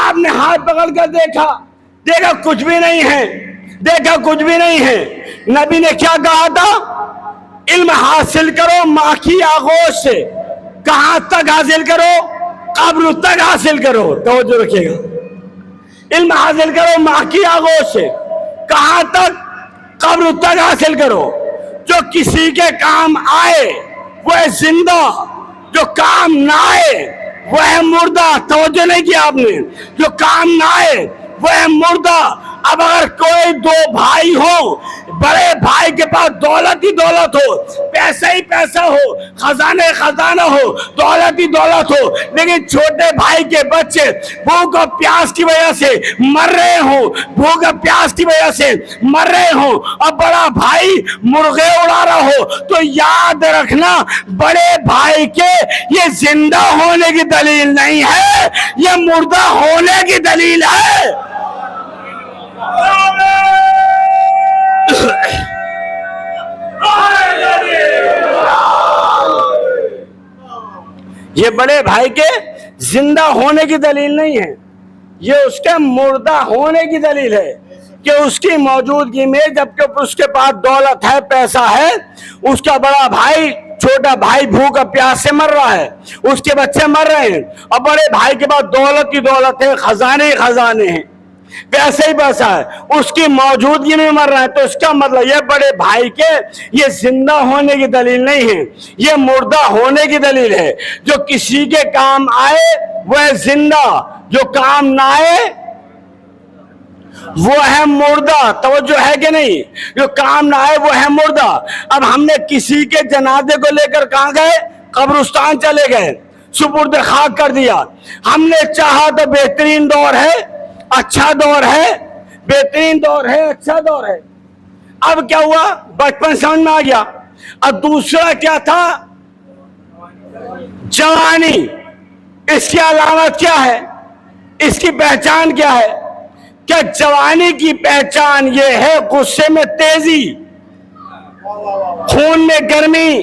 آپ نے ہاتھ پکڑ کر دیکھا کچھ بھی نہیں ہے، کچھ بھی نہیں ہے۔ نبی نے کیا کہا تھا؟ علم حاصل کرو ماں کی آغوش سے۔ کہاں تک حاصل کرو؟ قبر تک حاصل کرو۔ توجہ رکھیے گا، علم حاصل کرو ماں کی آغوش سے۔ کہاں تک؟ قبر تک حاصل کرو۔ جو کسی کے کام آئے وہ ہے زندہ، جو کام نہ آئے وہ ہے مردہ۔ توجہ نہیں کیا آپ نے؟ جو کام نہ آئے وہ ہے مردہ۔ اب اگر کوئی دو بھائی ہو، بڑے بھائی کے پاس دولت ہی دولت ہو، پیسہ ہی پیسہ ہو، خزانہ ہو، دولت ہی دولت ہو، لیکن چھوٹے بھائی کے بچے بھوک اور پیاس کی وجہ سے مر رہے ہوں، اور بڑا بھائی مرغے اڑا رہا ہو، تو یاد رکھنا بڑے بھائی کے یہ زندہ ہونے کی دلیل نہیں ہے، یہ مردہ ہونے کی دلیل ہے۔ یہ بڑے بھائی کے زندہ ہونے کی دلیل نہیں ہے، یہ اس کے مردہ ہونے کی دلیل ہے، کہ اس کی موجودگی میں جبکہ اس کے پاس دولت ہے، پیسہ ہے، اس کا بڑا بھائی چھوٹا بھائی بھوک اور پیاس سے مر رہا ہے، اس کے بچے مر رہے ہیں، اور بڑے بھائی کے پاس دولت ہی دولت ہے، خزانے ہی خزانے ہیں، پیسے ہی پیسہ ہے، اس کی موجودگی میں مر رہا ہے۔ تو اس کا مطلب یہ بڑے بھائی کے یہ زندہ ہونے کی دلیل نہیں ہے، یہ مردہ ہونے کی دلیل ہے۔ جو کسی کے کام آئے وہ ہے زندہ، جو کام نہ آئے وہ ہے مردہ۔ توجہ ہے کہ نہیں؟ جو کام نہ آئے وہ ہے مردہ۔ اب ہم نے کسی کے جنازے کو لے کر کہاں گئے؟ قبرستان چلے گئے، سپرد خاک کر دیا۔ ہم نے چاہا تو بہترین دور ہے، اچھا دور ہے، بہترین دور ہے، اچھا دور ہے۔ اب کیا ہوا؟ بچپن سمجھ میں آ گیا۔ اب دوسرا کیا تھا؟ جوانی۔ اس کی علامت کیا ہے؟ اس کی پہچان کیا ہے؟ کہ جوانی کی پہچان یہ ہے غصے میں تیزی، خون میں گرمی،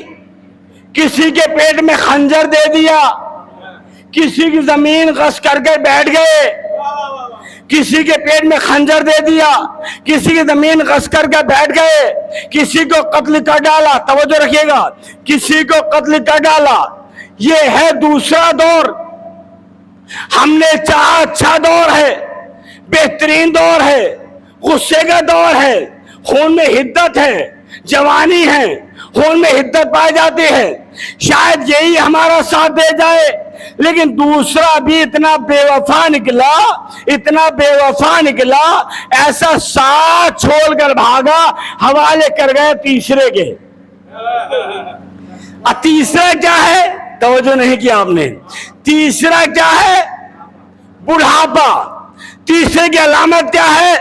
کسی کے پیٹ میں خنجر دے دیا، کسی کی زمین غصب کر کے بیٹھ گئے، کسی کے پیٹ میں خنجر دے دیا، کسی کی زمین غصب کر کے بیٹھ گئے، کسی کو قتل کر ڈالا، توجہ رکھیے گا، کسی کو قتل کر ڈالا۔ یہ ہے دوسرا دور۔ ہم نے چاہا اچھا دور ہے، بہترین دور ہے، غصے کا دور ہے، خون میں حدت ہے، جوانی ہے، خون میں حدت پائی جاتی ہے، شاید یہی ہمارا ساتھ دے جائے۔ لیکن دوسرا بھی اتنا بے وفا نکلا، اتنا بے وفا نکلا، ایسا ساتھ چھوڑ کر بھاگا، حوالے کر گئے تیسرے کے۔ تیسرا کیا ہے؟ توجہ نہیں کیا آپ نے۔ تیسرا کیا ہے؟ بڑھاپا۔ تیسرے کی علامت کیا ہے؟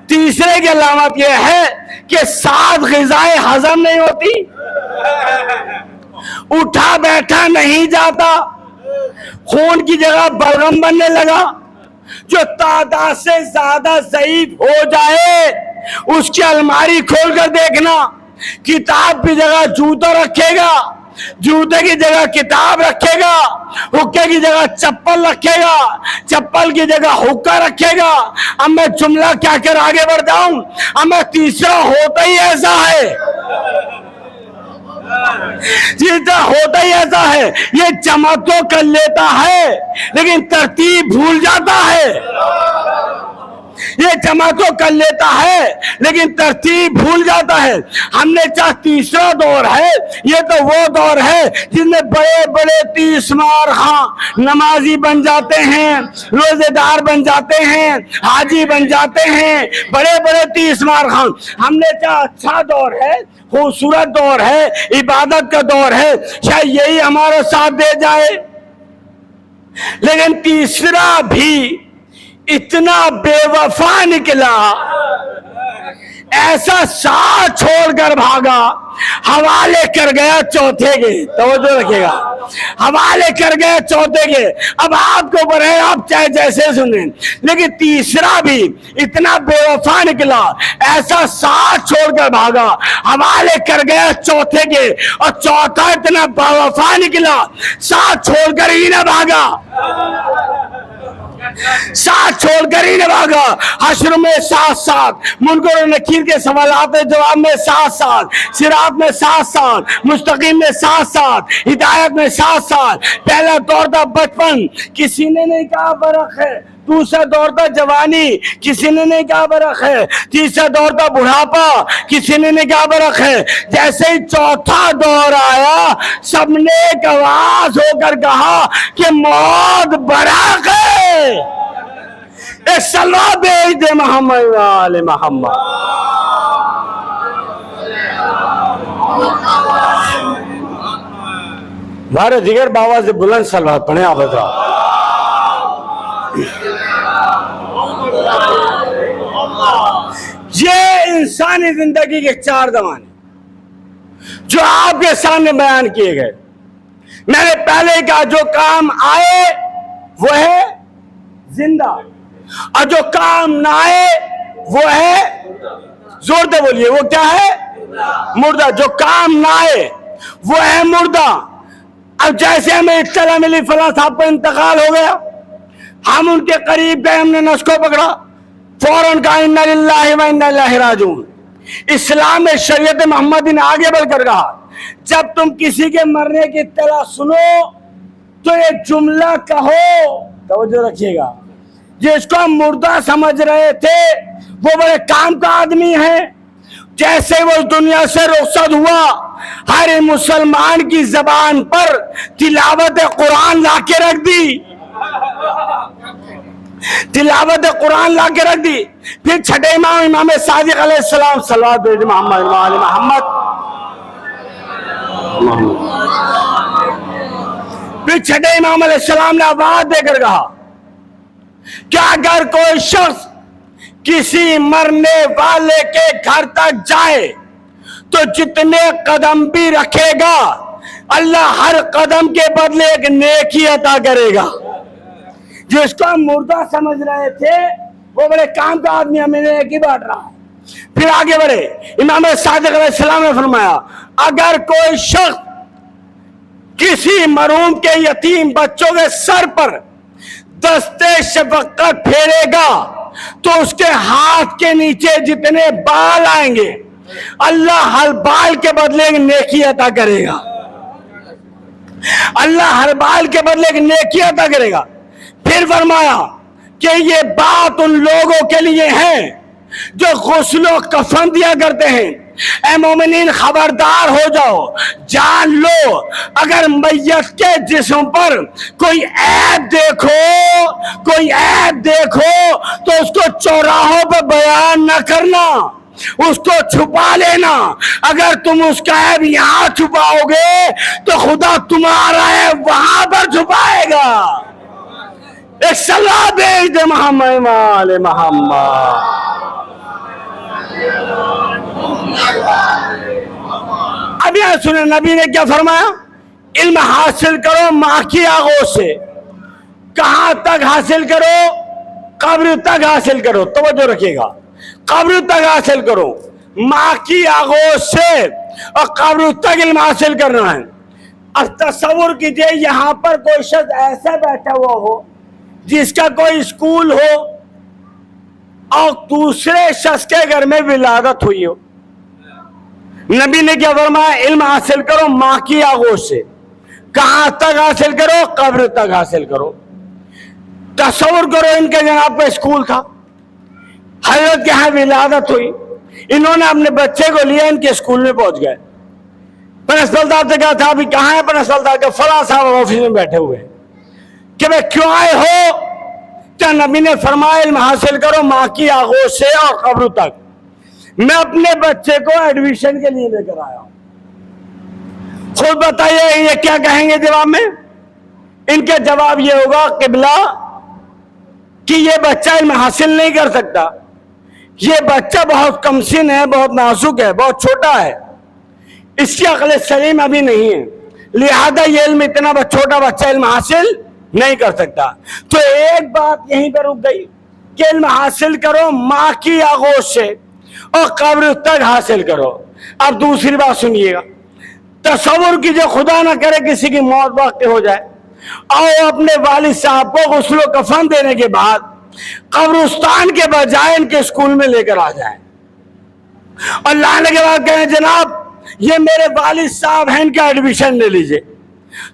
تیسرے کی علامت یہ ہے کہ ساتھ غذائیں ہضم نہیں ہوتی، اٹھا بیٹھا نہیں جاتا، خون کی جگہ بلغم بننے لگا۔ جو تعداد سے زیادہ ضعیف ہو جائے اس کی الماری کھول کر دیکھنا، کتاب کی جگہ جوتا رکھے گا، جوتے کی جگہ کتاب رکھے گا، حکے کی جگہ چپل رکھے گا، چپل کی جگہ حکا رکھے گا۔ اب میں جملہ کیا کر آگے بڑھ جاؤں؟ اب میں تیسرا ہوتا ہی ایسا ہے، تیسرا ہوتا ہی ایسا ہے، یہ جمع تو کر لیتا ہے لیکن ترتیب بھول جاتا ہے، یہ جمع تو کر لیتا ہے لیکن ترتیب بھول جاتا ہے۔ ہم نے چاہ تیسرا دور ہے، یہ تو وہ دور ہے جس میں بڑے بڑے 30 مار خاں نمازی بن جاتے ہیں، روزے دار بن جاتے ہیں، حاجی بن جاتے ہیں، بڑے بڑے 30 مار خاں۔ ہم نے چاہ اچھا دور ہے، خوبصورت دور ہے، عبادت کا دور ہے، شاید یہی ہمارا ساتھ دے جائے۔ لیکن تیسرا بھی اتنا بے وفا نکلا، ایسا ساتھ چھوڑ کر بھاگا، حوالے کر گیا چوتھے کے۔ توجہ رکھیے گا، حوالے کر گیا چوتھے کے۔ اب آپ کو بڑھے، آپ چاہے جیسے سنیں، لیکن تیسرا بھی اتنا بے وفا نکلا، ایسا ساتھ چھوڑ کر بھاگا، حوالے کر گیا چوتھے کے۔ اور چوتھا اتنا بے وفا نکلا، ساتھ چھوڑ کر ہی نہ بھاگا، ساتھ چھوڑ کر ہی نہ بھاگا۔ حشر میں ساتھ ساتھ، منکر و نکیر کے سوالات جواب میں ساتھ ساتھ، صراط میں ساتھ ساتھ، مستقیم میں ساتھ ساتھ، ہدایت میں ساتھ ساتھ۔ پہلا دور تھا بچپن، کسی نے نہیں کہا برخ ہے۔ دوسرا دور تھا جوانی، کسی نے نہیں کہا برخ ہے۔ تیسرا دور تھا بڑھاپا، کسی نے نہیں کہا برخ ہے۔ جیسے ہی چوتھا دور آیا، سب نے ایک آواز ہو کر کہا کہ موت برحق ہے۔ ایک سلوات بھیج دے محمد وآل محمد۔ ہمارے دیگر بابا سے بلند سلوات پڑھیں آپ حضرات۔ یہ انسانی زندگی کے 4 زمانے جو آپ کے سامنے بیان کیے گئے۔ میں نے پہلے کہا جو کام آئے وہ ہے زندہ، اور جو کام نہ آئے وہ ہے، زور دے بولیے، وہ کیا ہے؟ مردہ۔ جو کام نہ آئے وہ ہے مردہ۔ اب جیسے ہمیں اطلاع ملی فلاں صاحب کا انتقال ہو گیا، ہم ان کے قریب گئے، ہم نے نس کو پکڑا، فوراً کہا انا للہ و انا الیہ راجعون۔ اسلام میں شریعت محمدی نے آگے بڑھ کر کہا جب تم کسی کے مرنے کی اطلاع سنو تو یہ جملہ کہو، توجہ رکھیے گا، جس کو ہم مردہ سمجھ رہے تھے وہ بڑے کام کا آدمی ہے۔ جیسے وہ دنیا سے رخصت ہوا، ہر مسلمان کی زبان پر تلاوت قرآن لا کے رکھ دی، تلاوت قرآن لا کے رکھ دی۔ پھر چھٹے امام، امام صادق علیہ السلام، صلوات بھیج محمد وآل محمد۔ پھر چھٹے امام علیہ السلام نے آواز دے کر کہا کہ اگر کوئی شخص کسی مرنے والے کے گھر تک جائے تو جتنے قدم بھی رکھے گا اللہ ہر قدم کے بدلے ایک نیکی عطا کرے گا۔ جس کو ہم مردہ سمجھ رہے تھے वो बड़े काम का आदमी है, मैंने एक ही बांट रहा है। फिर आगे बढ़े, इमाम सादिक अलैहिस्सलाम ने फरमाया, अगर कोई शख्स किसी मरूम के यतीम बच्चों के सर पर दस्ते शफकत फेरेगा तो उसके हाथ के नीचे जितने बाल आएंगे अल्लाह हर बाल के बदले एक नेकी अता करेगा। अल्लाह हर बाल के बदले एक नेकी अता करेगा। फिर फरमाया कि ये बात उन लोगों के लिए है जो गुस्लो कफन दिया करते हैं। ऐ मोमिनीन, खबरदार हो जाओ, जान लो, अगर मैयत के जिस्म पर कोई ऐब देखो तो उसको चौराहों पर बयान न करना, उसको छुपा लेना। अगर तुम उसका ऐब यहाँ छुपाओगे तो खुदा तुम्हारा ऐब वहां पर छुपाएगा। एक सलाह भेज दे मोहम्मद मोहम्मद। अब यह सुने, नबी ने क्या फरमाया? इल्म हासिल करो माँ की आगोश से। कहां तक हासिल करो? कब्र तक हासिल करो। तवज्जो रखिएगा, कब्र तक हासिल करो, माँ की आगोश से और कब्र तक इल्म हासिल करना है। अब तस्वुर कीजिए, यहां पर कोई शख्स ऐसा बैठा हुआ हो जिसका कोई स्कूल हो और दूसरे शख्स के घर में विलादत हुई हो। नबी ने क्या फरमाया? इल्म हासिल करो माँ की आगोश से। कहां तक हासिल करो? कब्र तक हासिल करो। तस्वुर करो, इनके जनाब का स्कूल था, हजरत के यहाँ विलादत हुई, इन्होंने अपने बच्चे को लिया, इनके स्कूल में पहुंच गए। प्रिंसिपल साहब से कहा था, अभी कहाँ है प्रिंसिपल साहब? के फला साहब ऑफिस में बैठे हुए हैं। कि भाई क्यों आए हो? क्या नबी ने फरमाया इल्म हासिल करो माँ की आगोश से और कब्र तक। मैं अपने बच्चे को एडमिशन के लिए लेकर आया हूं। खुद बताइए ये क्या कहेंगे जवाब में? इनका जवाब ये होगा, किबला, कि ये बच्चा इल्म हासिल नहीं कर सकता, ये बच्चा बहुत कमसिन है, बहुत नाजुक है, बहुत छोटा है, इसकी अक्ल सलीम अभी नहीं है, लिहाजा ये इल्म इतना छोटा बच्चा इल्म हासिल नहीं कर सकता। तो एक बात यहीं पर रुक गई कि इल्म हासिल करो माँ की आगोश से और कब्र तक हासिल करो। अब दूसरी बात सुनिएगा, तसव्वुर कीजिए, खुदा ना करे किसी की मौत वाक़ई हो जाए और अपने वालिद साहब को गुस्लो कफन देने के बाद कब्रिस्तान के बजाय इनके स्कूल में लेकर आ जाए और लाने के बाद कहें जनाब ये मेरे वालिद साहब हैं, इनका एडमिशन ले लीजिए।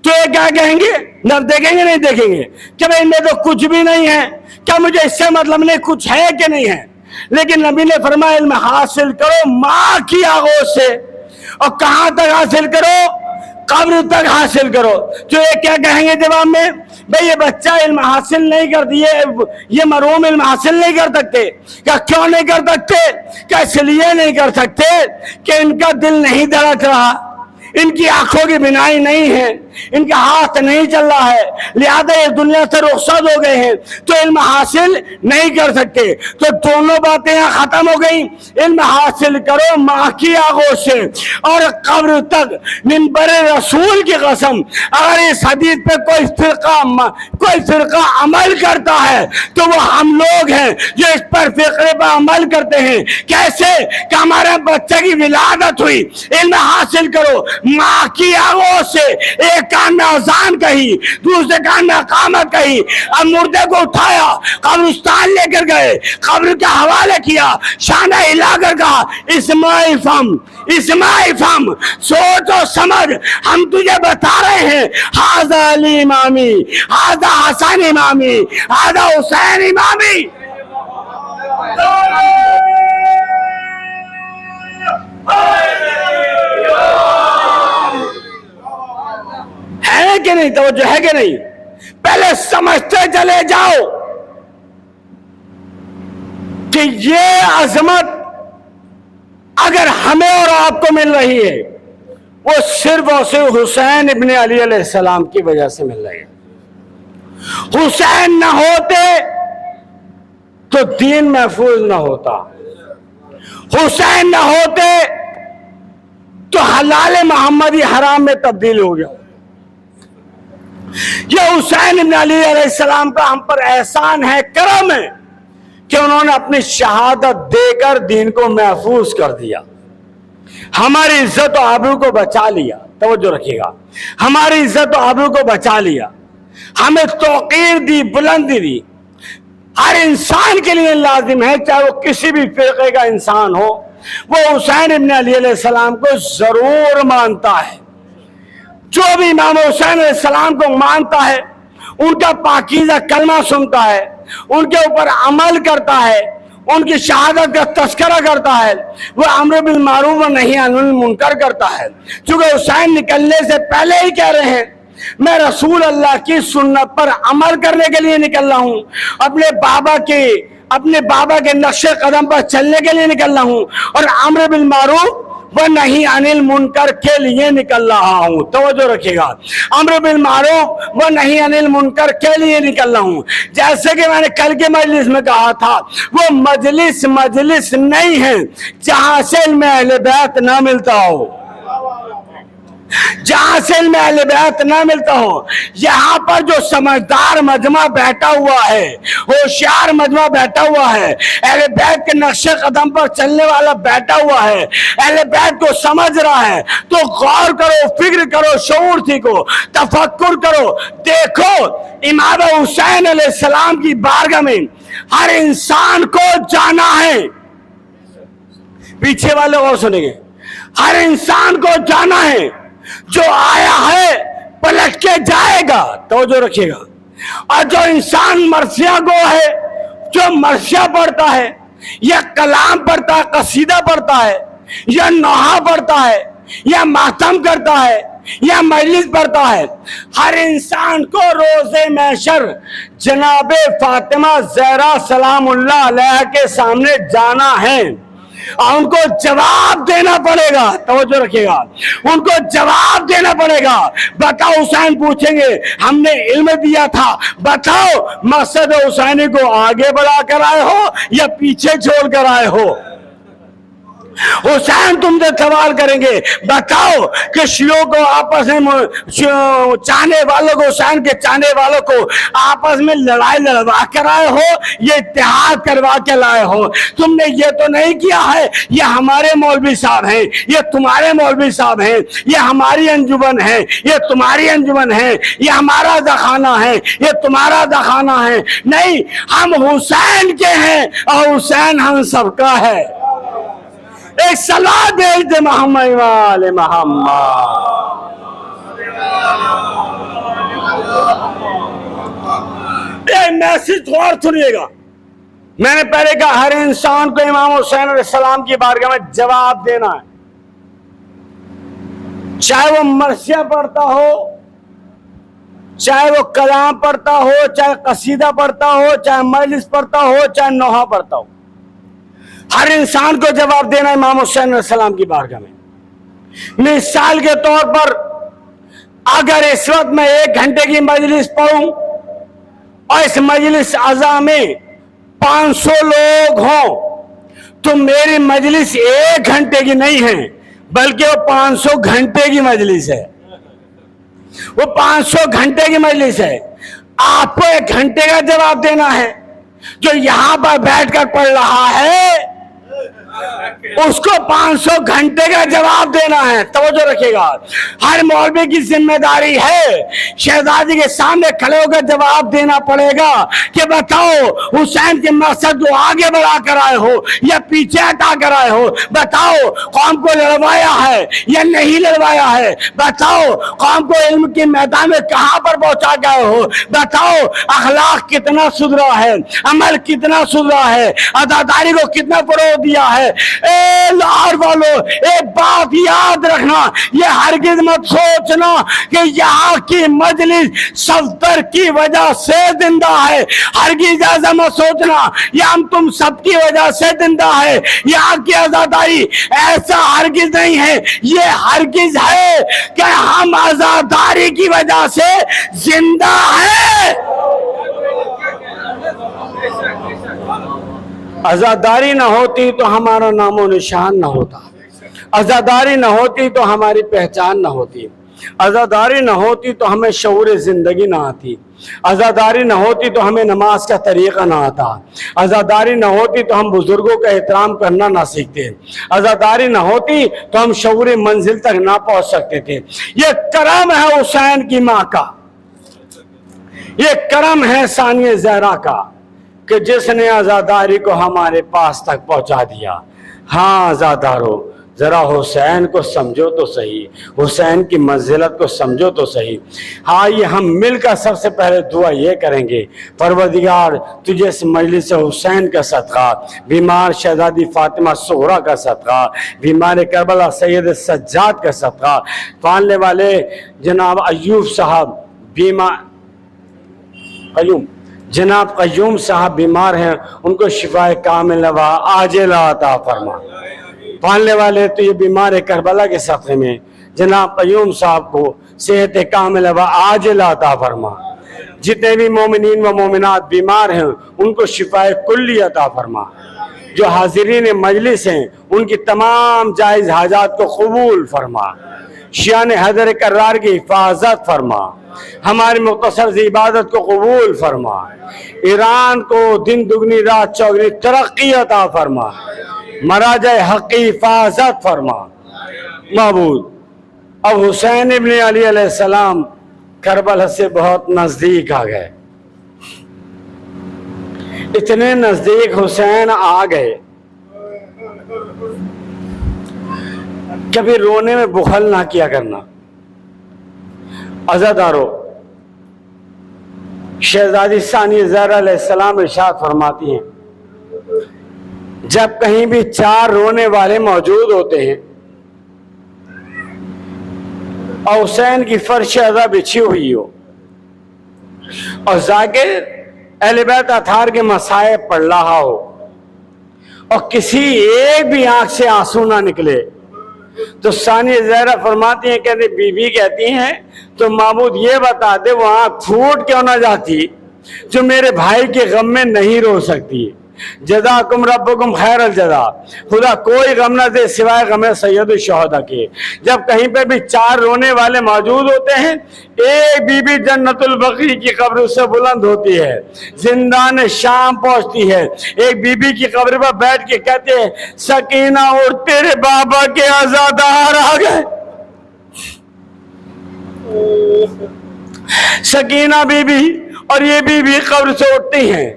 तो ये क्या कहेंगे? न देखेंगे, नहीं देखेंगे कि भाई इनमें तो कुछ भी नहीं है, क्या मुझे इससे मतलब नहीं, कुछ है कि नहीं है। लेकिन नबी ने फरमाया इल्म हासिल करो माँ की आगोश से और कहां तक हासिल करो? कब्र तक हासिल करो। तो ये क्या कहेंगे जवाब में? भाई ये बच्चा इल्म हासिल नहीं कर दिए, ये मरूम इल्म हासिल नहीं कर सकते। क्या क्यों नहीं कर सकते? क्या इसलिए नहीं कर सकते कि इनका दिल नहीं धड़क रहा, इनकी आंखों की बिनाई नहीं है, इनका हाथ नहीं चल रहा है, लिहाजा ये दुनिया से रुखसत हो गए हैं, तो इल्म हासिल नहीं कर सकते। तो दोनों बातें यहाँ खत्म हो गई। इल्म हासिल करो माँ की आगोश से और कब्र तक। मिंबर रसूल की कसम, अगर इस हदीस पे कोई फिरका अमल करता है तो वो हम लोग हैं जो इस पर फिक्रे पर अमल करते हैं। कैसे? कि हमारे बच्चे की विलादत हुई, इल्म हासिल करो माँ की आगोश से। एक कान में अज़ान कही, दूसरे कान में अकामत कही, अब मुर्दे को उठाया, कब्रिस्तान लेकर गए, कब्र के हवाले किया, शाना हिलाकर कहा इस्माइल फम, सोच और समझ, हम तुझे बता रहे हैं, हाज़ा अली इमामी, हाज़ा हसन इमामी, हाज़ा हुसैन इमामी। है कि नहीं? तवज्जो है कि नहीं? पहले समझते चले जाओ कि ये अजमत अगर हमें और आपको मिल रही है वो सिर्फ और सिर्फ हुसैन इब्ने अली अलैहिस्सलाम की वजह से मिल रही है। हुसैन न होते तो दीन महफूज न होता, हुसैन न होते तो हलाल मोहम्मदी हराम में तब्दील हो गया। ये हुसैन इब्न अली अलैहिस्सलाम का हम पर एहसान है, करम है کہ انہوں نے اپنی شہادت دے کر دین کو محفوظ کر دیا، ہماری عزت و آبرو کو بچا لیا. توجہ رکھیے گا، ہماری عزت و آبرو کو بچا لیا، ہمیں توقیر دی، بلندی دی. ہر انسان کے لیے لازم ہے، چاہے وہ کسی بھی فرقے کا انسان ہو، وہ حسین ابن علی علیہ السلام کو ضرور مانتا ہے. جو بھی امام حسین علیہ السلام کو مانتا ہے، ان کا پاکیزہ کلمہ سنتا ہے، ان کے اوپر عمل کرتا ہے، ان کی شہادت کا تذکرہ کرتا ہے، وہ امر بالمعروف و نہی عن المنکر کرتا ہے. چونکہ حسین نکلنے سے پہلے ہی کہہ رہے ہیں میں رسول اللہ کی سنت پر عمل کرنے کے لیے نکل رہا ہوں، اپنے بابا کے نقش قدم پر چلنے کے لیے نکل رہا ہوں، اور امر بالمعروف وہ نہیں عن المنکر کے لیے نکل رہا ہوں. توجہ رکھیے گا، امر بالمعروف وہ نہیں عن المنکر کے لیے نکل رہا ہوں. جیسے کہ میں نے کل کے مجلس میں کہا تھا، وہ مجلس نہیں ہے جہاں سے علم اہل بیت نہ ملتا ہو، جہاں سے علم اہل بیت نہ ملتا ہو. یہاں پر جو سمجھدار مجمع بیٹھا ہوا ہے، ہوشیار مجمع بیٹھا ہوا ہے، اہل بیت کے نقش قدم پر چلنے والا بیٹھا ہوا ہے، اہل بیت کو سمجھ رہا ہے، تو غور کرو، فکر کرو، شعور سیکھو، تفکر کرو. دیکھو امام حسین علیہ السلام کی بارگاہ میں ہر انسان کو جانا ہے. پیچھے والے اور سنیں گے، ہر انسان کو جانا ہے، جو آیا ہے پلٹ کے جائے گا. توجہ رکھیے گا. اور جو انسان مرثیہ گو ہے، جو مرثیہ پڑھتا ہے، یا کلام پڑھتا ہے، قصیدہ پڑھتا ہے، یا نوحہ پڑھتا ہے، یا ماتم کرتا ہے، یا مجلس پڑھتا ہے، ہر انسان کو روز محشر جناب فاطمہ زہرا سلام اللہ علیہ کے سامنے جانا ہے، اور ان کو جواب دینا پڑے گا. توجہ رکھیے گا، ان کو جواب دینا پڑے گا. بتاؤ، حسین پوچھیں گے ہم نے علم دیا تھا، بتاؤ مسجد حسینی کو آگے بڑھا کر آئے ہو یا پیچھے چھوڑ کر آئے ہو؟ حسین تم سے سوال کریں گے، بتاؤ کہ شیعوں کو آپس میں چاہنے والوں کو، حسین کے چاہنے والوں کو آپس میں لڑائی لڑوا کر آئے ہو یہ اتحاد کروا کے لائے ہو؟ تم نے یہ تو نہیں کیا ہے یہ ہمارے مولوی صاحب ہیں، یہ تمہارے مولوی صاحب ہیں، یہ ہماری انجمن ہے، یہ تمہاری انجمن ہے، یہ ہمارا دخانہ ہے، یہ تمہارا دخانہ ہے. نہیں، ہم حسین کے ہیں اور حسین ہم سب کا ہے. ایک صلوات بھیج دے محمد وآل محمد. ایک میسج اور سنیے گا. میں نے پہلے کہا ہر انسان کو امام حسین علیہ السلام کی بارگاہ میں جواب دینا ہے، چاہے وہ مرثیہ پڑھتا ہو، چاہے وہ کلام پڑھتا ہو، چاہے قصیدہ پڑھتا ہو، چاہے مجلس پڑھتا ہو، چاہے نوحہ پڑھتا ہو. ہر انسان کو جواب دینا امام حسین علیہ السلام کی بارگاہ میں. مثال کے طور پر اگر اس وقت میں 1 گھنٹے کی مجلس پڑھوں اور اس مجلس اعضاء میں 500 لوگ ہوں تو میری مجلس 1 گھنٹے کی نہیں ہے بلکہ وہ 500 گھنٹے کی مجلس ہے. وہ 500 گھنٹے کی مجلس ہے. آپ کو 1 گھنٹے کا جواب دینا ہے. جو یہاں پر بیٹھ کر پڑھ رہا ہے اس کو 500 گھنٹے کا جواب دینا ہے. توجہ رکھیے گا، ہر مولوی کی ذمہ داری ہے شہزادی کے سامنے کھڑے ہو کر جواب دینا پڑے گا کہ بتاؤ حسین کے مقصد کو آگے بڑھا کر آئے ہو یا پیچھے ہٹا کر آئے ہو؟ بتاؤ قوم کو لڑوایا ہے یا نہیں لڑوایا ہے؟ بتاؤ قوم کو علم کے میدان میں کہاں پر پہنچا گئے ہو؟ بتاؤ اخلاق کتنا سدھرا ہے، عمل کتنا سدھرا ہے، عزاداری کو کتنا فروغ دیا ہے. اے لاہور والو، ایک بات یاد رکھنا، یہ ہرگز مت سوچنا کہ یہاں کی مجلس صفدر کی وجہ سے زندہ ہے. ہرگز ایسا مت سوچنا یہ ہم تم سب کی وجہ سے زندہ ہے. یہاں کی عزاداری ایسا ہرگز نہیں ہے، یہ ہرگز ہے کہ ہم عزاداری کی وجہ سے زندہ ہیں. عزاداری نہ ہوتی تو ہمارا نام و نشان نہ ہوتا، عزاداری نہ ہوتی تو ہماری پہچان نہ ہوتی. आज़ादारी न होती तो हमें शऊर ज़िंदगी ना आती, आज़ादारी न होती तो हमें नमाज का तरीक़ा ना आता, आज़ादारी न होती तो हम बुज़ुर्गों का एहतराम करना ना सीखते, आज़ादारी न होती तो हम शऊर मंजिल तक ना पहुँच सकते थे। ये करम है हुसैन की माँ का, ये करम है सानिया ज़हरा का कि जिसने आज़ादारी को हमारे पास तक पहुँचा दिया। हाँ आज़ादारो, ज़रा हुसैन को समझो तो सही, हुसैन की मंजिलत को समझो तो सही। हाँ, ये हम मिलकर सबसे पहले दुआ ये करेंगे, परवरदिगार तुझे इस मजलिस हुसैन का सदका, बीमार शहजादी फातिमा सुगरा का सदका, बीमार करबला सैयद सज्जाद का सदका, पालने वाले जनाब अयूब साहब जनाब कय्यूम साहब बीमार हैं, उनको शिफाए कामिल व आजिला अता फरमा। पालने वाले तो ये बीमार करबला के सफ़े में जनाब कय्यूम साहब को सेहत कामिल व आजिला अता फरमा। जितने भी मोमिनीन व मोमिनात बीमार हैं उनको शिफाए कुल्ली अता फरमा। जो हाजिरीन मजलिस हैं उनकी तमाम जायज़ हाजात को कबूल फरमा। शान हैदर करार की हिफाजत फरमा, हमारी मुख्तसर सी इबादत को कबूल फरमा। ईरान को दिन दुगनी रात चौगनी तरक्की अता फरमा, मराजा हक़ की हिफाजत फरमा। महबूब अब हुसैन इब्न अली अलैहिस्सलाम करबला से बहुत नज़दीक आ गए, इतने नज़दीक हुसैन आ गए, कभी रोने में बुखल ना किया करना। अज़ादारो, शहजादी सानिया ज़हरा अलैहिस्सलाम इरशाद फरमाती हैं, जब कहीं भी चार रोने वाले मौजूद होते हैं और हुसैन की फर्श अज़ा बिछी हुई हो और ज़ाकिर अहले बैत अतार के मसाइब पढ़ रहा हो और किसी एक भी आंख से आंसू ना निकले, तो सानिया ज़हरा फरमाती हैं, कहते बीबी कहती हैं तो माबूद ये बता दे वो आँख फूट क्यों ना जाती जो मेरे भाई के गम में नहीं रो सकती। जज़ाकुम रब्बुकुम खैरल जज़ा, खुदा कोई गम न दे सिवाय गम सैयद शुहदा के। जब कहीं पे भी चार रोने वाले मौजूद होते हैं, एक बीबी जन्नतुल बकी की कब्र से बुलंद होती है, जिंदान शाम पहुंचती है, एक बीबी की कब्र पर बैठ के कहते हैं, सकीना और तेरे बाबा के आज़ादार आ गए। सकीना बीबी और ये बीबी कब्र से उठती हैं,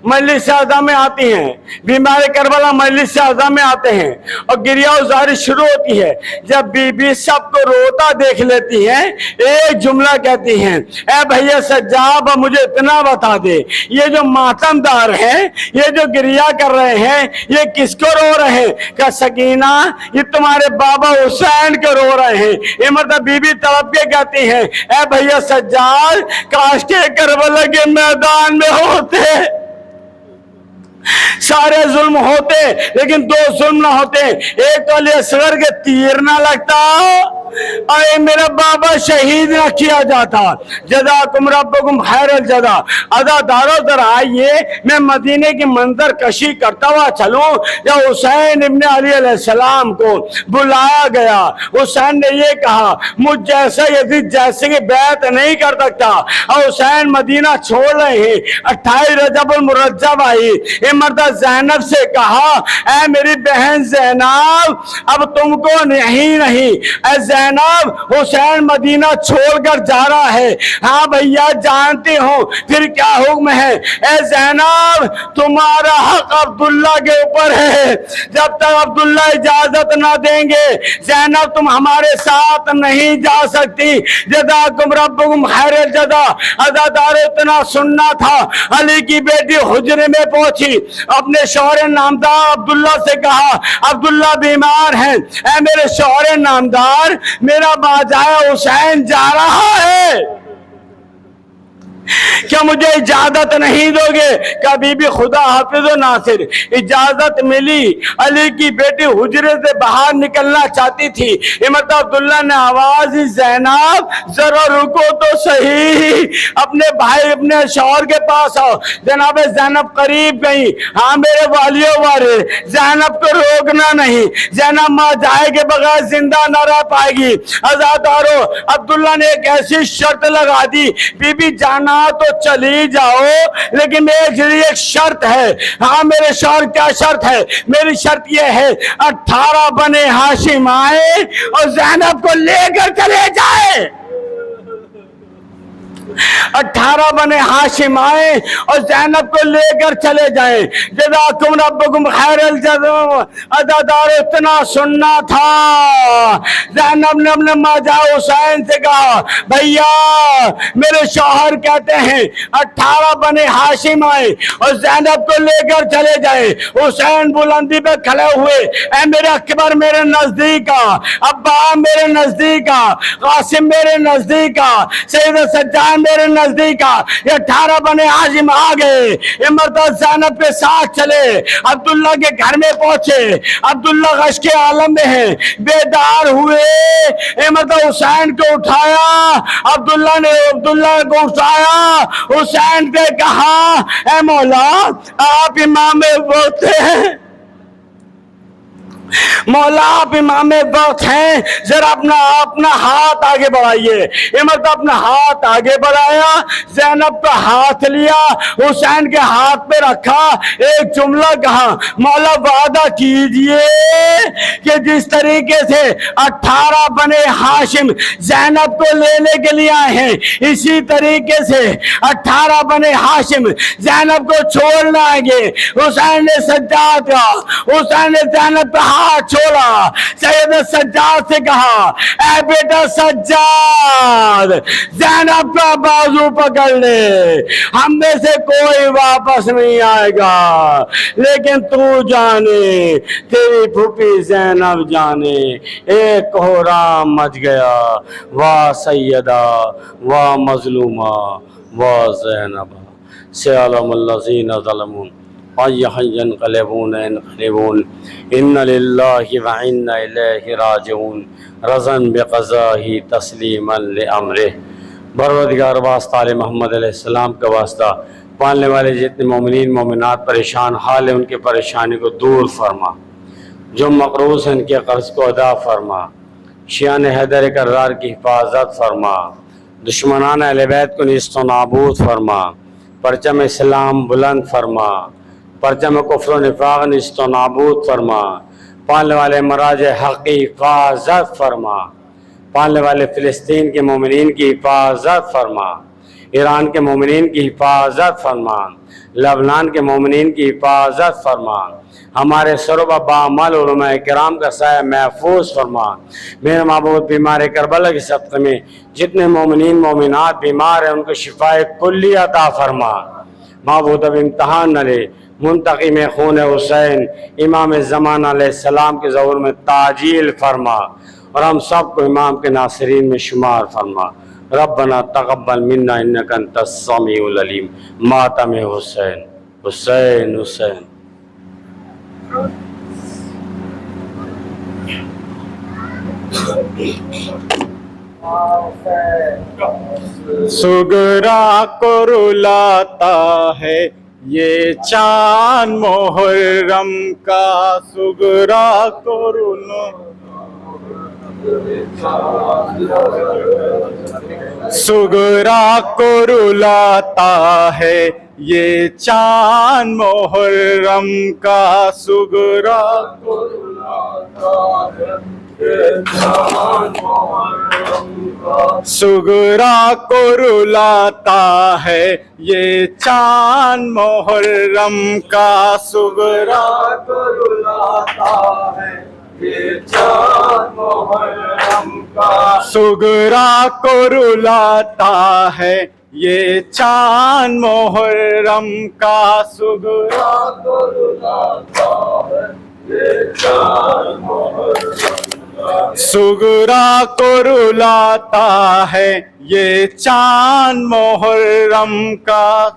मजलिस आज़ा में आती हैं, बीमार करबला मजलिस आज़ा में आते हैं और गिरियाज़ारी शुरू होती है। जब बीबी सबको रोता देख लेती हैं, एक जुमला कहती हैं, ए भैया सज्जाब मुझे इतना बता दे, ये जो मातमदार हैं, ये जो गिरिया कर रहे हैं, ये किसको रो रहे हैं? क्या सकीना, ये तुम्हारे बाबा हुसैन को रो रहे हैं। ये मतलब बीबी तड़प के कहती हैं, ए भैया सज्जाद काश के करबला के मैदान में होते, सारे जुल्म होते लेकिन दो जुल्म ना होते, एक तो अली असगर के तीर ना लगता और मेरा बाबा शहीद ना किया जाता। जज़ाकुम रब्बुकुम खैरल जज़ा। अज़ादारो जरा आइए मैं मदीने की मंजर कशी करता हुआ चलूं। जब हुसैन इब्न अली अलैहिस्सलाम को बुलाया गया, हुसैन ने ये कहा, मुझ जैसा यजीद जैसे की बैत नहीं कर सकता। और हुसैन मदीना छोड़ रहे हैं। 28 रजबुल मुरज्जब आई, ये मर्दा ज़ैनब से कहा, ऐ मेरी बहन ज़ैनब अब तुमको नहीं ज़ैनब हुसैन मदीना छोड़कर जा रहा है। हाँ भैया जानते हो फिर क्या हुक्म है? ऐ ज़ैनब तुम्हारा हक अब्दुल्ला के ऊपर है, जब तक अब्दुल्ला इजाजत ना देंगे ज़ैनब तुम हमारे साथ नहीं जा सकती। जज़ाकुम रब्बुकुम खैरल जज़ा। अज़ादारो इतना सुनना था, अली की बेटी हुजरे में पहुंची, अपने शौहर नामदार अब्दुल्ला से कहा, अब्दुल्ला बीमार हैं, ऐ मेरे शौहर नामदार मेरा बाजाया हुसैन जा रहा है। क्या मुझे इजाजत नहीं दोगे? क्या बीबी खुदा हाफिज व नासिर इजाजत मिली। अली की बेटी हुजरे से बाहर निकलना चाहती थी। इमत अब्दुल्ला ने आवाज दी, ज़ैनब जरा रुको तो सही, अपने भाई अपने शौहर के पास आओ। जनाब ज़ैनब करीब गई। हाँ मेरे वालियों वाले, ज़ैनब को रोकना नहीं, ज़ैनब माँ जाए के बगैर जिंदा न रह पाएगी। अज़ादारो, अब्दुल्ला ने एक ऐसी शर्त लगा दी, बीबी जाना तो चली जाओ, लेकिन मेरी एक शर्त है। हाँ मेरे शौहर, क्या शर्त है? मेरी शर्त यह है 18 बने हाशिम आए और ज़ैनब को लेकर चले जाए। 18 बने हाशिम आए और ज़ैनब को लेकर चले जाए। जज़ाकुम रब्बुकुम खैरल जज़ा। अज़ादार, इतना सुनना था। ज़ैनब ने अपने माजा हुसैन से कहा, भैया मेरे शौहर कहते हैं 18 बने हाशिम आए और ज़ैनब को लेकर चले जाए। हुसैन बुलंदी पे खड़े हुए, ऐ मेरे अकबर मेरे नजदीक आ, अब्बा मेरे नजदीक आ, कासिम मेरे नजदीक आ, सैयद सज्जाद मेरे नजदीक आ। ये 18 बने हाशिम आ गए। ये मर्द ज़ैनब के साथ चले, अब्दुल्ला के घर में पहुंचे। अब्दुल्ला गश के आलम में है, बेदार हुए। ये मर्द हुसैन को उठाया, अब्दुल्ला को उठाया, हुसैन से कहा, ऐ मौला आप इमाम वक्त हैं, मौला आप इमाम वक्त हैं, जरा अपना हाथ आगे बढ़ाइए। इमरत अपना हाथ आगे बढ़ाया, ज़ैनब का हाथ लिया, हुसैन के हाथ पे रखा, एक जुमला कहा, मौला वादा कीजिए कि जिस तरीके से 18 बने हाशिम ज़ैनब को लेने के लिए आए हैं, इसी तरीके से 18 बने हाशिम ज़ैनब को छोड़ना आएंगे। हुसैन ने सज्जाद का, हुसैन ने ज़ैनब का हाथ छोड़ा। सैयद सज्जाद से कहा, ऐ बेटा सज्जाद, ज़ैनब का बाजू पकड़ ले, हम में से कोई वापस नहीं आएगा, लेकिन तू जाने, तेरी फूफी ज़ैनब जाने, एक कोहराम मच गया, वाह सैयदा वाह मजलूमा वाह ज़ैनबा सअलमुल्लज़ीना ज़लमून इन्ना लिल्लाहि व इन्ना इलैहि राजिऊन रज़न बिक़ज़ाही तस्लीमन लिअम्रिह। परवरदिगार वास्ता आले मोहम्मद अलैहिस्सलाम का वास्ता, पालने वाले जितने मोमिनीन मोमिनात परेशान हाल है उनकी परेशानी को दूर फरमा, जो मक़रूज़ हैं उनके कर्ज़ को अदा फरमा, शियान हैदर कर्रार की हिफाजत फरमा, दुश्मनान अहले बैत को निस्त नाबूद फरमा, परचम इस्लाम बुलंद फरमा, परचम कुफ्र व निफाक निस्त नाबूद फरमा, पालने वाले मराज हक़ की हिफाजत फरमा, पालने वाले फ़िलिस्तीन के मोमिनीन की हिफाजत फरमा, ईरान के मोमिनीन की हिफाजत फरमा, लबनान के मोमिनीन की हिफाजत फरमा, हमारे सरब बामल उलमा किराम का साया महफूज फरमा। मेरे महबूब बीमार करबला के सदक़े में जितने मोमिनीन मोमिनात बीमार हैं उनको शिफाए कुल्ली अता फरमा। महबूब अब इम्तहान न ले, मुंतकी में खून हुसैन इमाम ज़मान अलैहिस्सलाम के ज़हूर में ताजील फरमा और हम सब को इमाम के नासिरीन में शुमार फरमा। रब्बना तक़ब्बल मिन्ना इन्नका अंतस समीउल अलीम। मातम हुसैन हुसैन हुसैन।
सुगरा को रुलाता है ये चांद मुहर्रम का, सुगरा को सुगरा को रुलाता है ये चांद मुहर्रम का, सुगरा को रुलाता है ये चांद मुहर्रम का, सुगरा को रुलाता है ये चांद मुहर्रम का, सुगरा को रुलाता है ये चांद मुहर्रम का, सुगरा को रुलाता है ये चांद मुहर्रम का, सुगरा को रुलाता है سغرا کو رلاتا ہے یہ چاند محرم کا،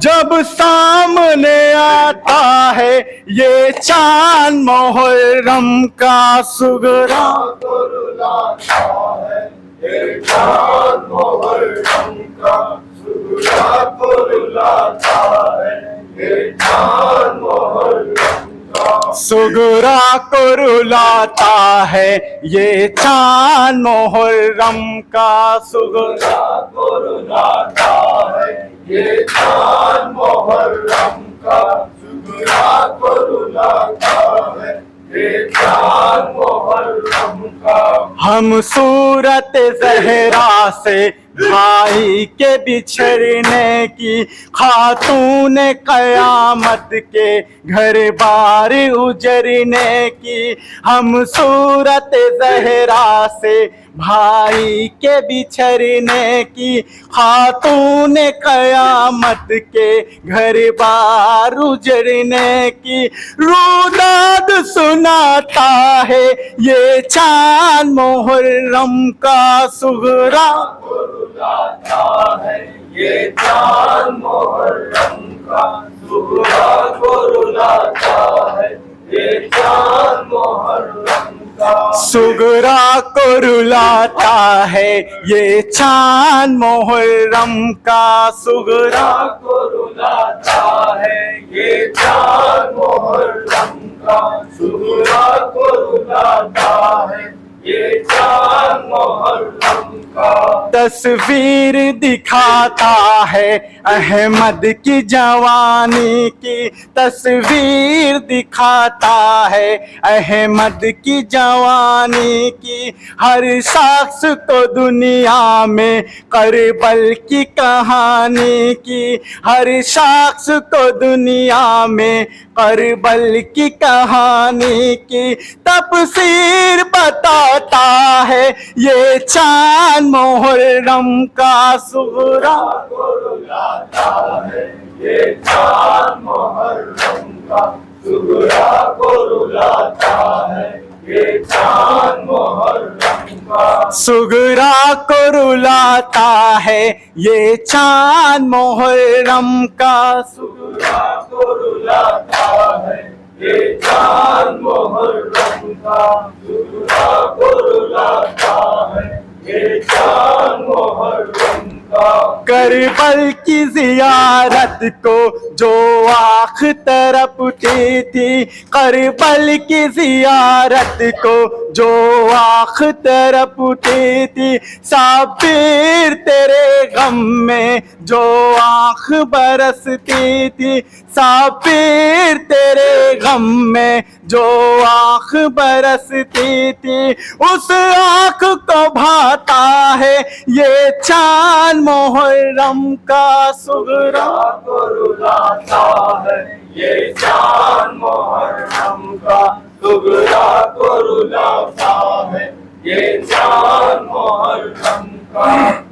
جب سامنے آتا ہے یہ چاند محرم کا، سغرا کو رلاتا ہے یہ چاند محرم کا، سغرا کو رلاتا ہے یہ چاند محرم کا، سغرا کو رلاتا ہے یہ چاند محرم کا، سغرا کو رلاتا ہے یہ چاند محرم کا، سغرا کو رلاتا ہے یہ چاند محرم کا۔ ہم صورت زہرا سے بھائی کے بچھڑنے کی، خاتون قیامت کے گھر بار اجڑنے کی، ہم صورت زہرا سے بھائی کے بچھڑنے کی، خاتون قیامت کے گھر بار اجڑنے کی، روداد سناتا ہے یہ چاند محرم کا، سغرا کو رلاتا ہے یہ چاند محرم کا، سغرا کو رلاتا ہے یہ چاند محرم کا، سغرا کو رلاتا ہے یہ چاند محرم کا، سغرا کو رلاتا ہے یہ چاند محرم کا، سغرا کو رلاتا ہے یہ چاند محرم کا۔ تصویر دکھاتا ہے احمد کی جوانی کی، تصویر دکھاتا ہے احمد کی جوانی کی، ہر شخص کو دنیا میں کربل کی کہانی کی، ہر شخص کو دنیا میں کربل کی کہانی کی، تفسیر بتاتا ہے یہ چاند محرم کا، سغرا کو رلاتا ہے یہ چاند محرم کا، سغرا کو رلاتا ہے یہ چاند محرم کا، سغرا کو رلاتا ہے یہ چاند محرم کا، سغرا کو رلاتا ہے یہ چاند محرم کا، سغرا کو رلاتا ہے یہ چاند محرم کا۔ کربل کی زیارت کو جو آنکھ تڑپتی تھی، کربل کی زیارت کو جو آنکھ تڑپتی تھی، صابر تیرے غم میں جو آنکھ برستی تھی، صابر تیرے غم میں جو آنکھ برستی تھی، اس آنکھ کو بھاتا ہے یہ چاند محرم کا، سغرا کو رلاتا ہے یہ چاند محرم کا، سغرا کو رلاتا ہے یہ چاند محرم کا۔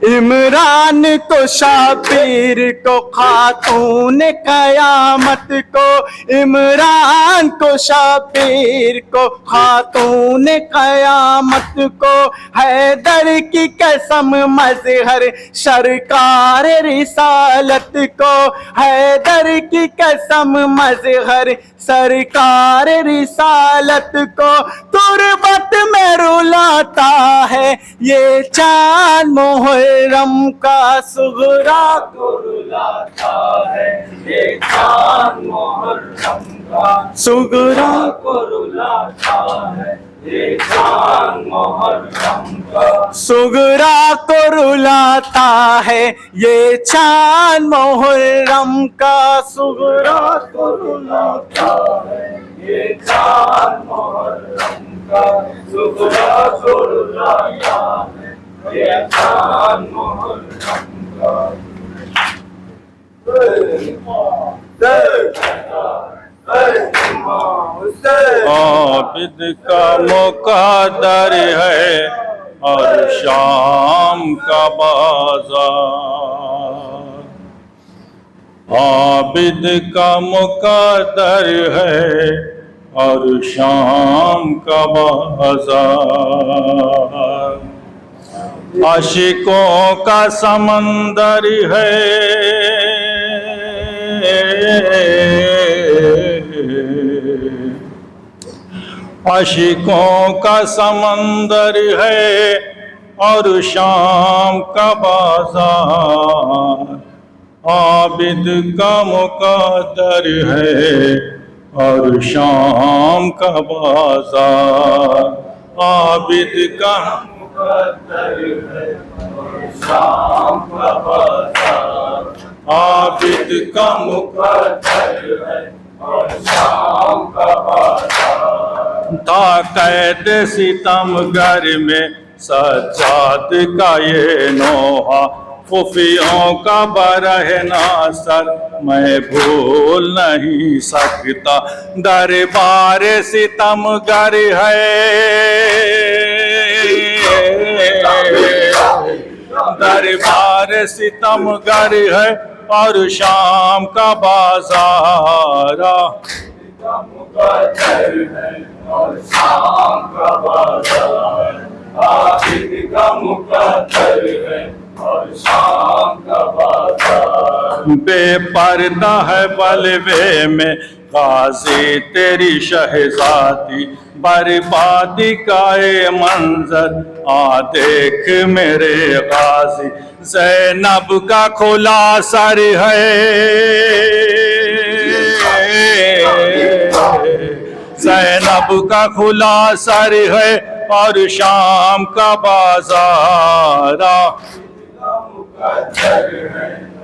عمران کو شبیر کو خاتون قیامت کو، عمران کو شبیر کو خاتون قیامت کو، حیدر کی قسم مظہر سرکار رسالت کو، حیدر کی قسم مظہر سرکار رسالت کو، تربت میں رلاتا ہے یہ چاند محرم کا، سغرا کو رلاتا ہے یہ چاند محرم کا، سغرا کو رلاتا ہے یہ چاند محرم کا، سغرا کو رلاتا ہے یہ چاند محرم کا، سغرا کو رلاتا ہے یہ چاند محرم کا، سغرا کو رلاتا ہے یہ چاند محرم کا۔
عابد کا مقدر ہے اور شام کا بازار، आबिद का मुकद्दर है और शाम का बाजार, आशिकों का समंदर है, आशिकों का समंदर है और शाम का बाजार, आबिद का मुकद्दर है और शाम का बाजार, आबिद का मुकद्दर है और शाम का बाजार, आबिद का मुकद्दर है और शाम का बाजार। था कैद सितमगर में सज्जाद का ये नोहा, खुफियों का बरहना सर मैं भूल नहीं सकता, दरबार सितमगर है, दरबार सितमगर है और शाम का बाजार, और शाम का बाजार, आबिद का मुकद्दर है और शाम का बाजार। बेपर्दा है बलवे में गाजी तेरी शहजादी, बर्बादी का ये मंजर आ देख मेरे गाजी, ज़ैनब का खुला सर है, ज़ैनब का खुला सर है और शाम का बाजार,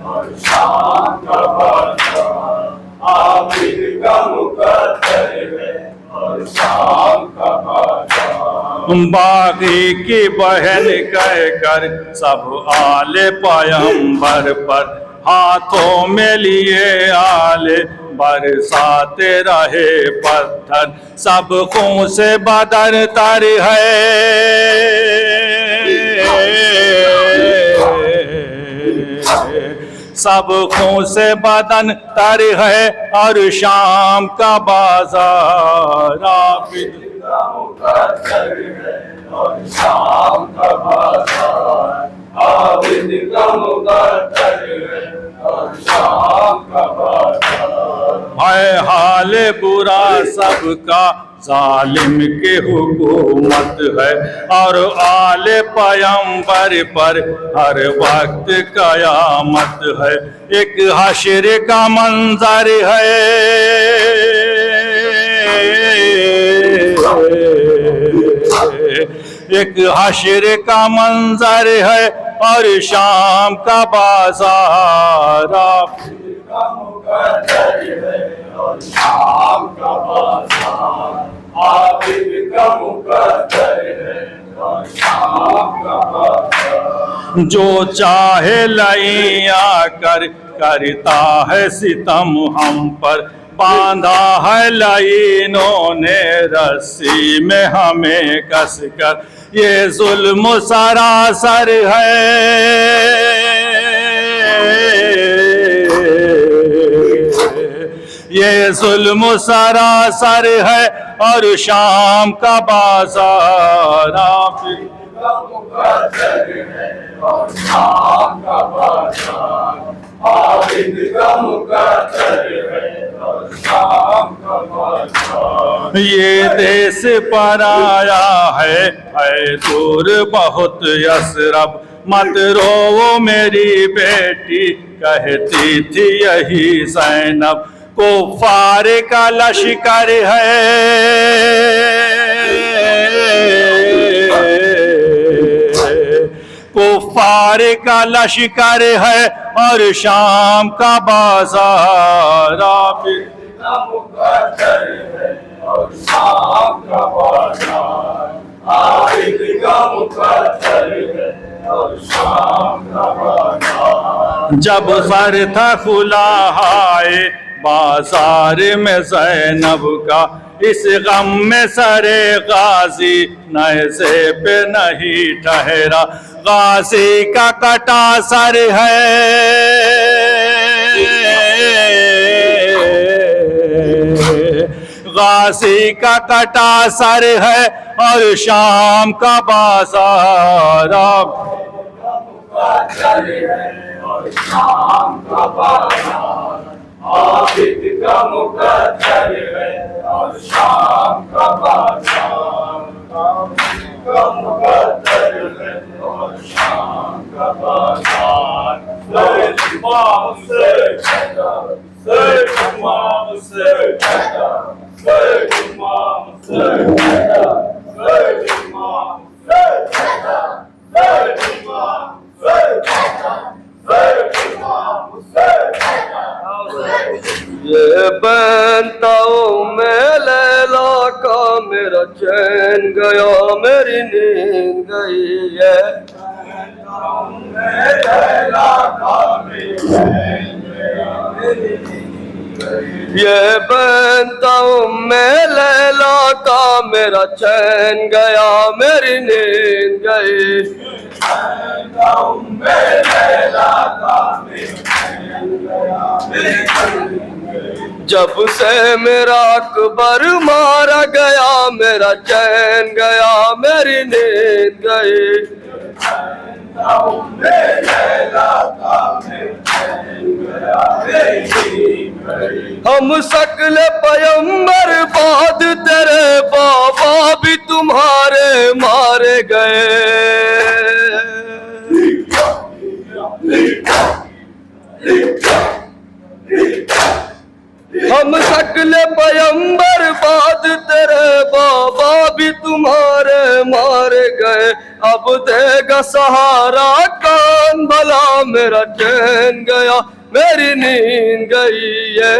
और शाम का बाजार, आबिद का मुकद्दर है और शाम का बाजार। बागी की बहन कहकर सब आले पैगंबर पर हाथों में लिए आले बरसाते रहे पत्थर, सब खून से बदन तर है, सब खून से बदन तर है और शाम का बाजार, आबिद का मुकद्दर है और शाम का बाजार, आबिद का मुकद्दर है और शाम का बाजार। है हाल बुरा सबका, जालिम की हुकूमत है और आले पैगंबर पर हर वक्त कयामत है, एक हश्र का मंजर है, एक हश्र का मंजर है और शाम का बाजार, आबिद का मुकद्दर है और शाम का बाजार, आबिद का मुकद्दर है और शाम का बाजार। जो चाहे लैया कर करता है सितम हम पर, बांधा है लाइनों ने रस्सी में हमें कसकर, ये जुल्म सरासर है, ये जुल्म सरासर है और शाम का बाजार, आबिद का मुकद्दर है और शाम का बाजार, आबिद का मुकद्दर है और शाम का बाजार। ये देश पर आया है दूर बहुत यसरब, मत रो वो मेरी बेटी कहती थी यही ज़ैनब, कुफ़ार का लश्कर है, कुफ़ार का लश्कर है और शाम का बाजार, आबिद का मुकद्दर है और शाम का बाजार, आबिद का मुकद्दर है और शाम का बाजार। जब सर था खुला हाय बाजार में ज़ैनब का, इस गम में सरे गाजी नज़े पे नहीं ठहरा, गाजी का कटा सर है, غازی کا کٹا سر ہے اور شام کا بازار عابد کا مقدر ہے اور شام کا بازار عابد کا مقدر ہے اور شام کا بازار سید امام حسین سید امام حسین سید امام حسین سید امام حسین سید امام
یہ بنتاؤں میں لیلا کا میرا چین گیا میری نیند گئی ہے یہ بنتاؤں میں لیلا کا میرا چین گیا میری نیند گئی جب سے میرا اکبر مارا گیا میرا چین گیا میری نیند گئی ہم شکل پیمبر بعد تیرے بابا بھی تمہارے مارے گئے ہم شکل پیمبر بعد تیرے بابا بھی تمہارے مارے گئے اب دے گا سہارا کون بھلا میرا چین گیا میری نیند گئی ہے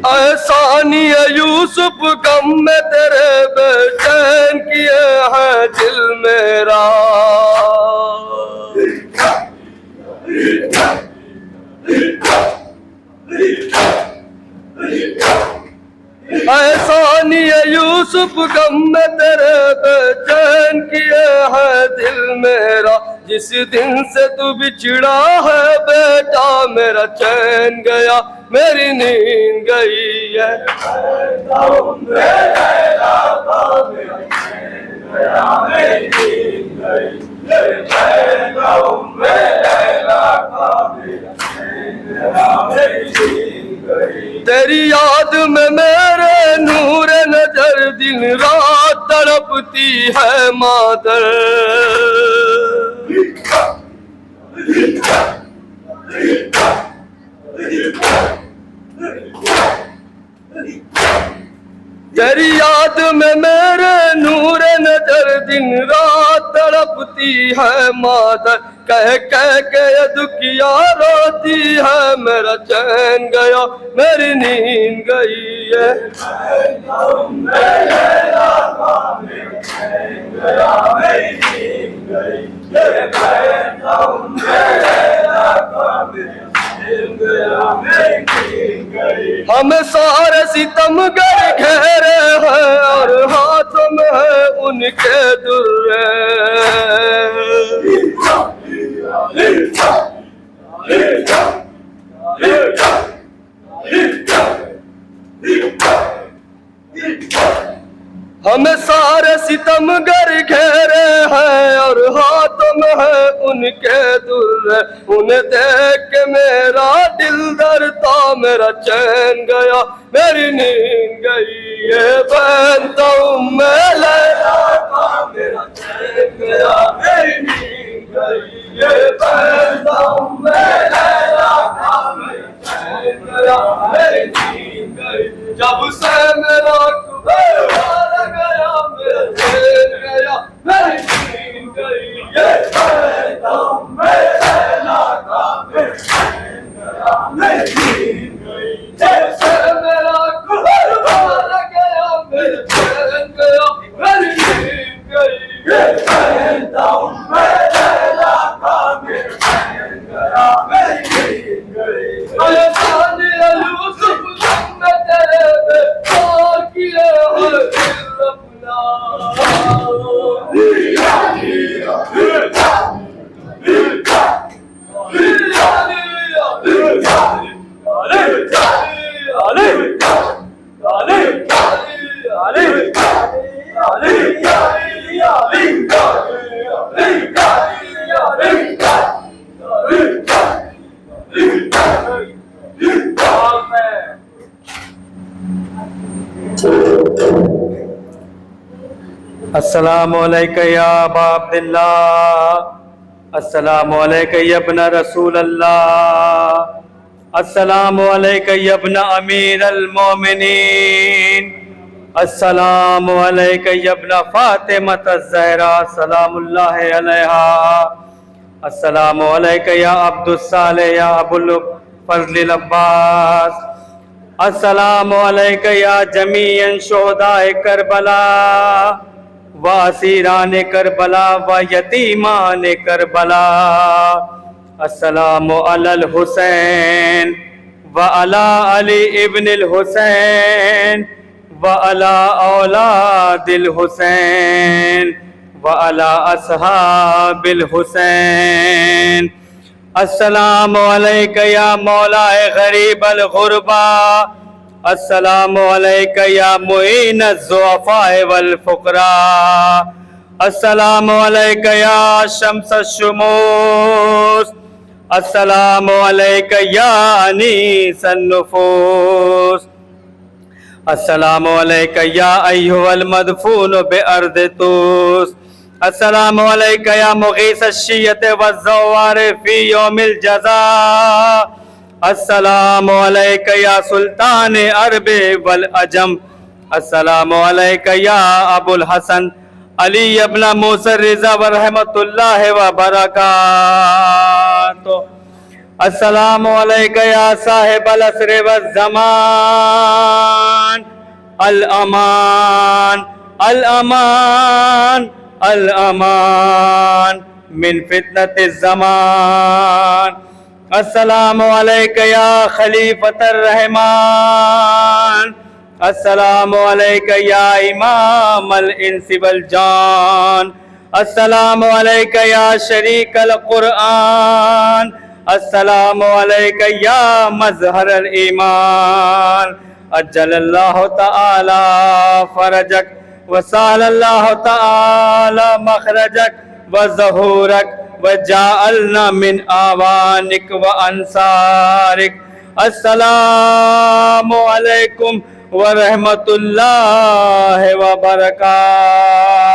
احسانی یوسف غم میں تیرے بے چین کیے ہیں دل میرا احسانی یوسف غم میں تیرے بے چین کیے ہیں دل میرا جس دن سے تو بچھڑا ہے بیٹا میرا چین گیا میری نیند گئی ہے تیری یاد میں میرے نور نظر دن رات تڑپتی ہے مادر تیری یاد میں میرے نور نظر دن رات تڑپتی ہے مادر کہہ کہہ کے یہ دکھیا روتی ہے میرا چین گیا میری نیند گئی ہے ہمیں سارے ستم گر گھیرے ہیں اور ہاتھوں میں ہے ان کے درے ہمیں سارے ستم گر گھیرے ہیں اور ہاتھوں میں ہے ان کے در انہیں دیکھ کے میرا دل درتا میرا چین گیا میری نیند گئی یہ بنتا ہوں میں لیلا کا میرا چین گیا میری نیند گئی یہ بنتا ہوں میں لیلا کا میرا چین گیا میری نیند گئی جب سے میرا گیا میرا چین گیا میری نیند گئی یہ بنتا ہوں میں لیلا کا میرا چین گیا میری نیند گئی جب سے میرا گیا میرا چین گیا السلام علیکہ یا ابا عبداللہ، السلام علیکہ یا ابن رسول اللہ، السلام علیکہ یا ابن امیر المومنین، السلام علیکہ یا ابن فاطمۃ الزہرا سلام اللہ علیہا، السلام علیکہ یا عبد الصالح یا ابو الفضل العباس، السلام علیکہ یا جمیع شہداء کربلا و اسیران کربلا و یتیمان کربلا، السلام علی الحسین و علی علی ابن الحسین و علی اولاد الحسین و علی اصحاب الحسین، السلام علیکہ یا مولا غریب الغربا، السلام علیکہ یا معین الضعفاء والفقراء، السلام علیکہ یا شمس الشموس، السلام علیکہ یا انیس النفوس، السلام علیکہ یا ایھا المدفون بارض طوس، السلام علیکہ یا مغیث الشیعۃ والزوار فی یوم الجزاء، السلام علیکہ یا سلطان عرب والعجم، السلام علیکہ یا ابو الحسن علی ابن موسیٰ الرضا ورحمۃ اللہ وبرکاتہ، السلام علیکہ یا صاحب العصر والزمان، الامان الامان الامان من فتنة الزمان، السلام علیکہ یا خلیفۃ الرحمن، السلام علیکہ یا امام الانس والجان، السلام علیکہ یا شریک القرآن، السلام علیکہ یا مظہر الایمان، اجل اللہ تعالی فرجک وسال اللہ تعالی مخرجک وظہورک وجعلنا من آوانک وانصارک، السلام علیکم ورحمۃ اللہ وبرکاتہ۔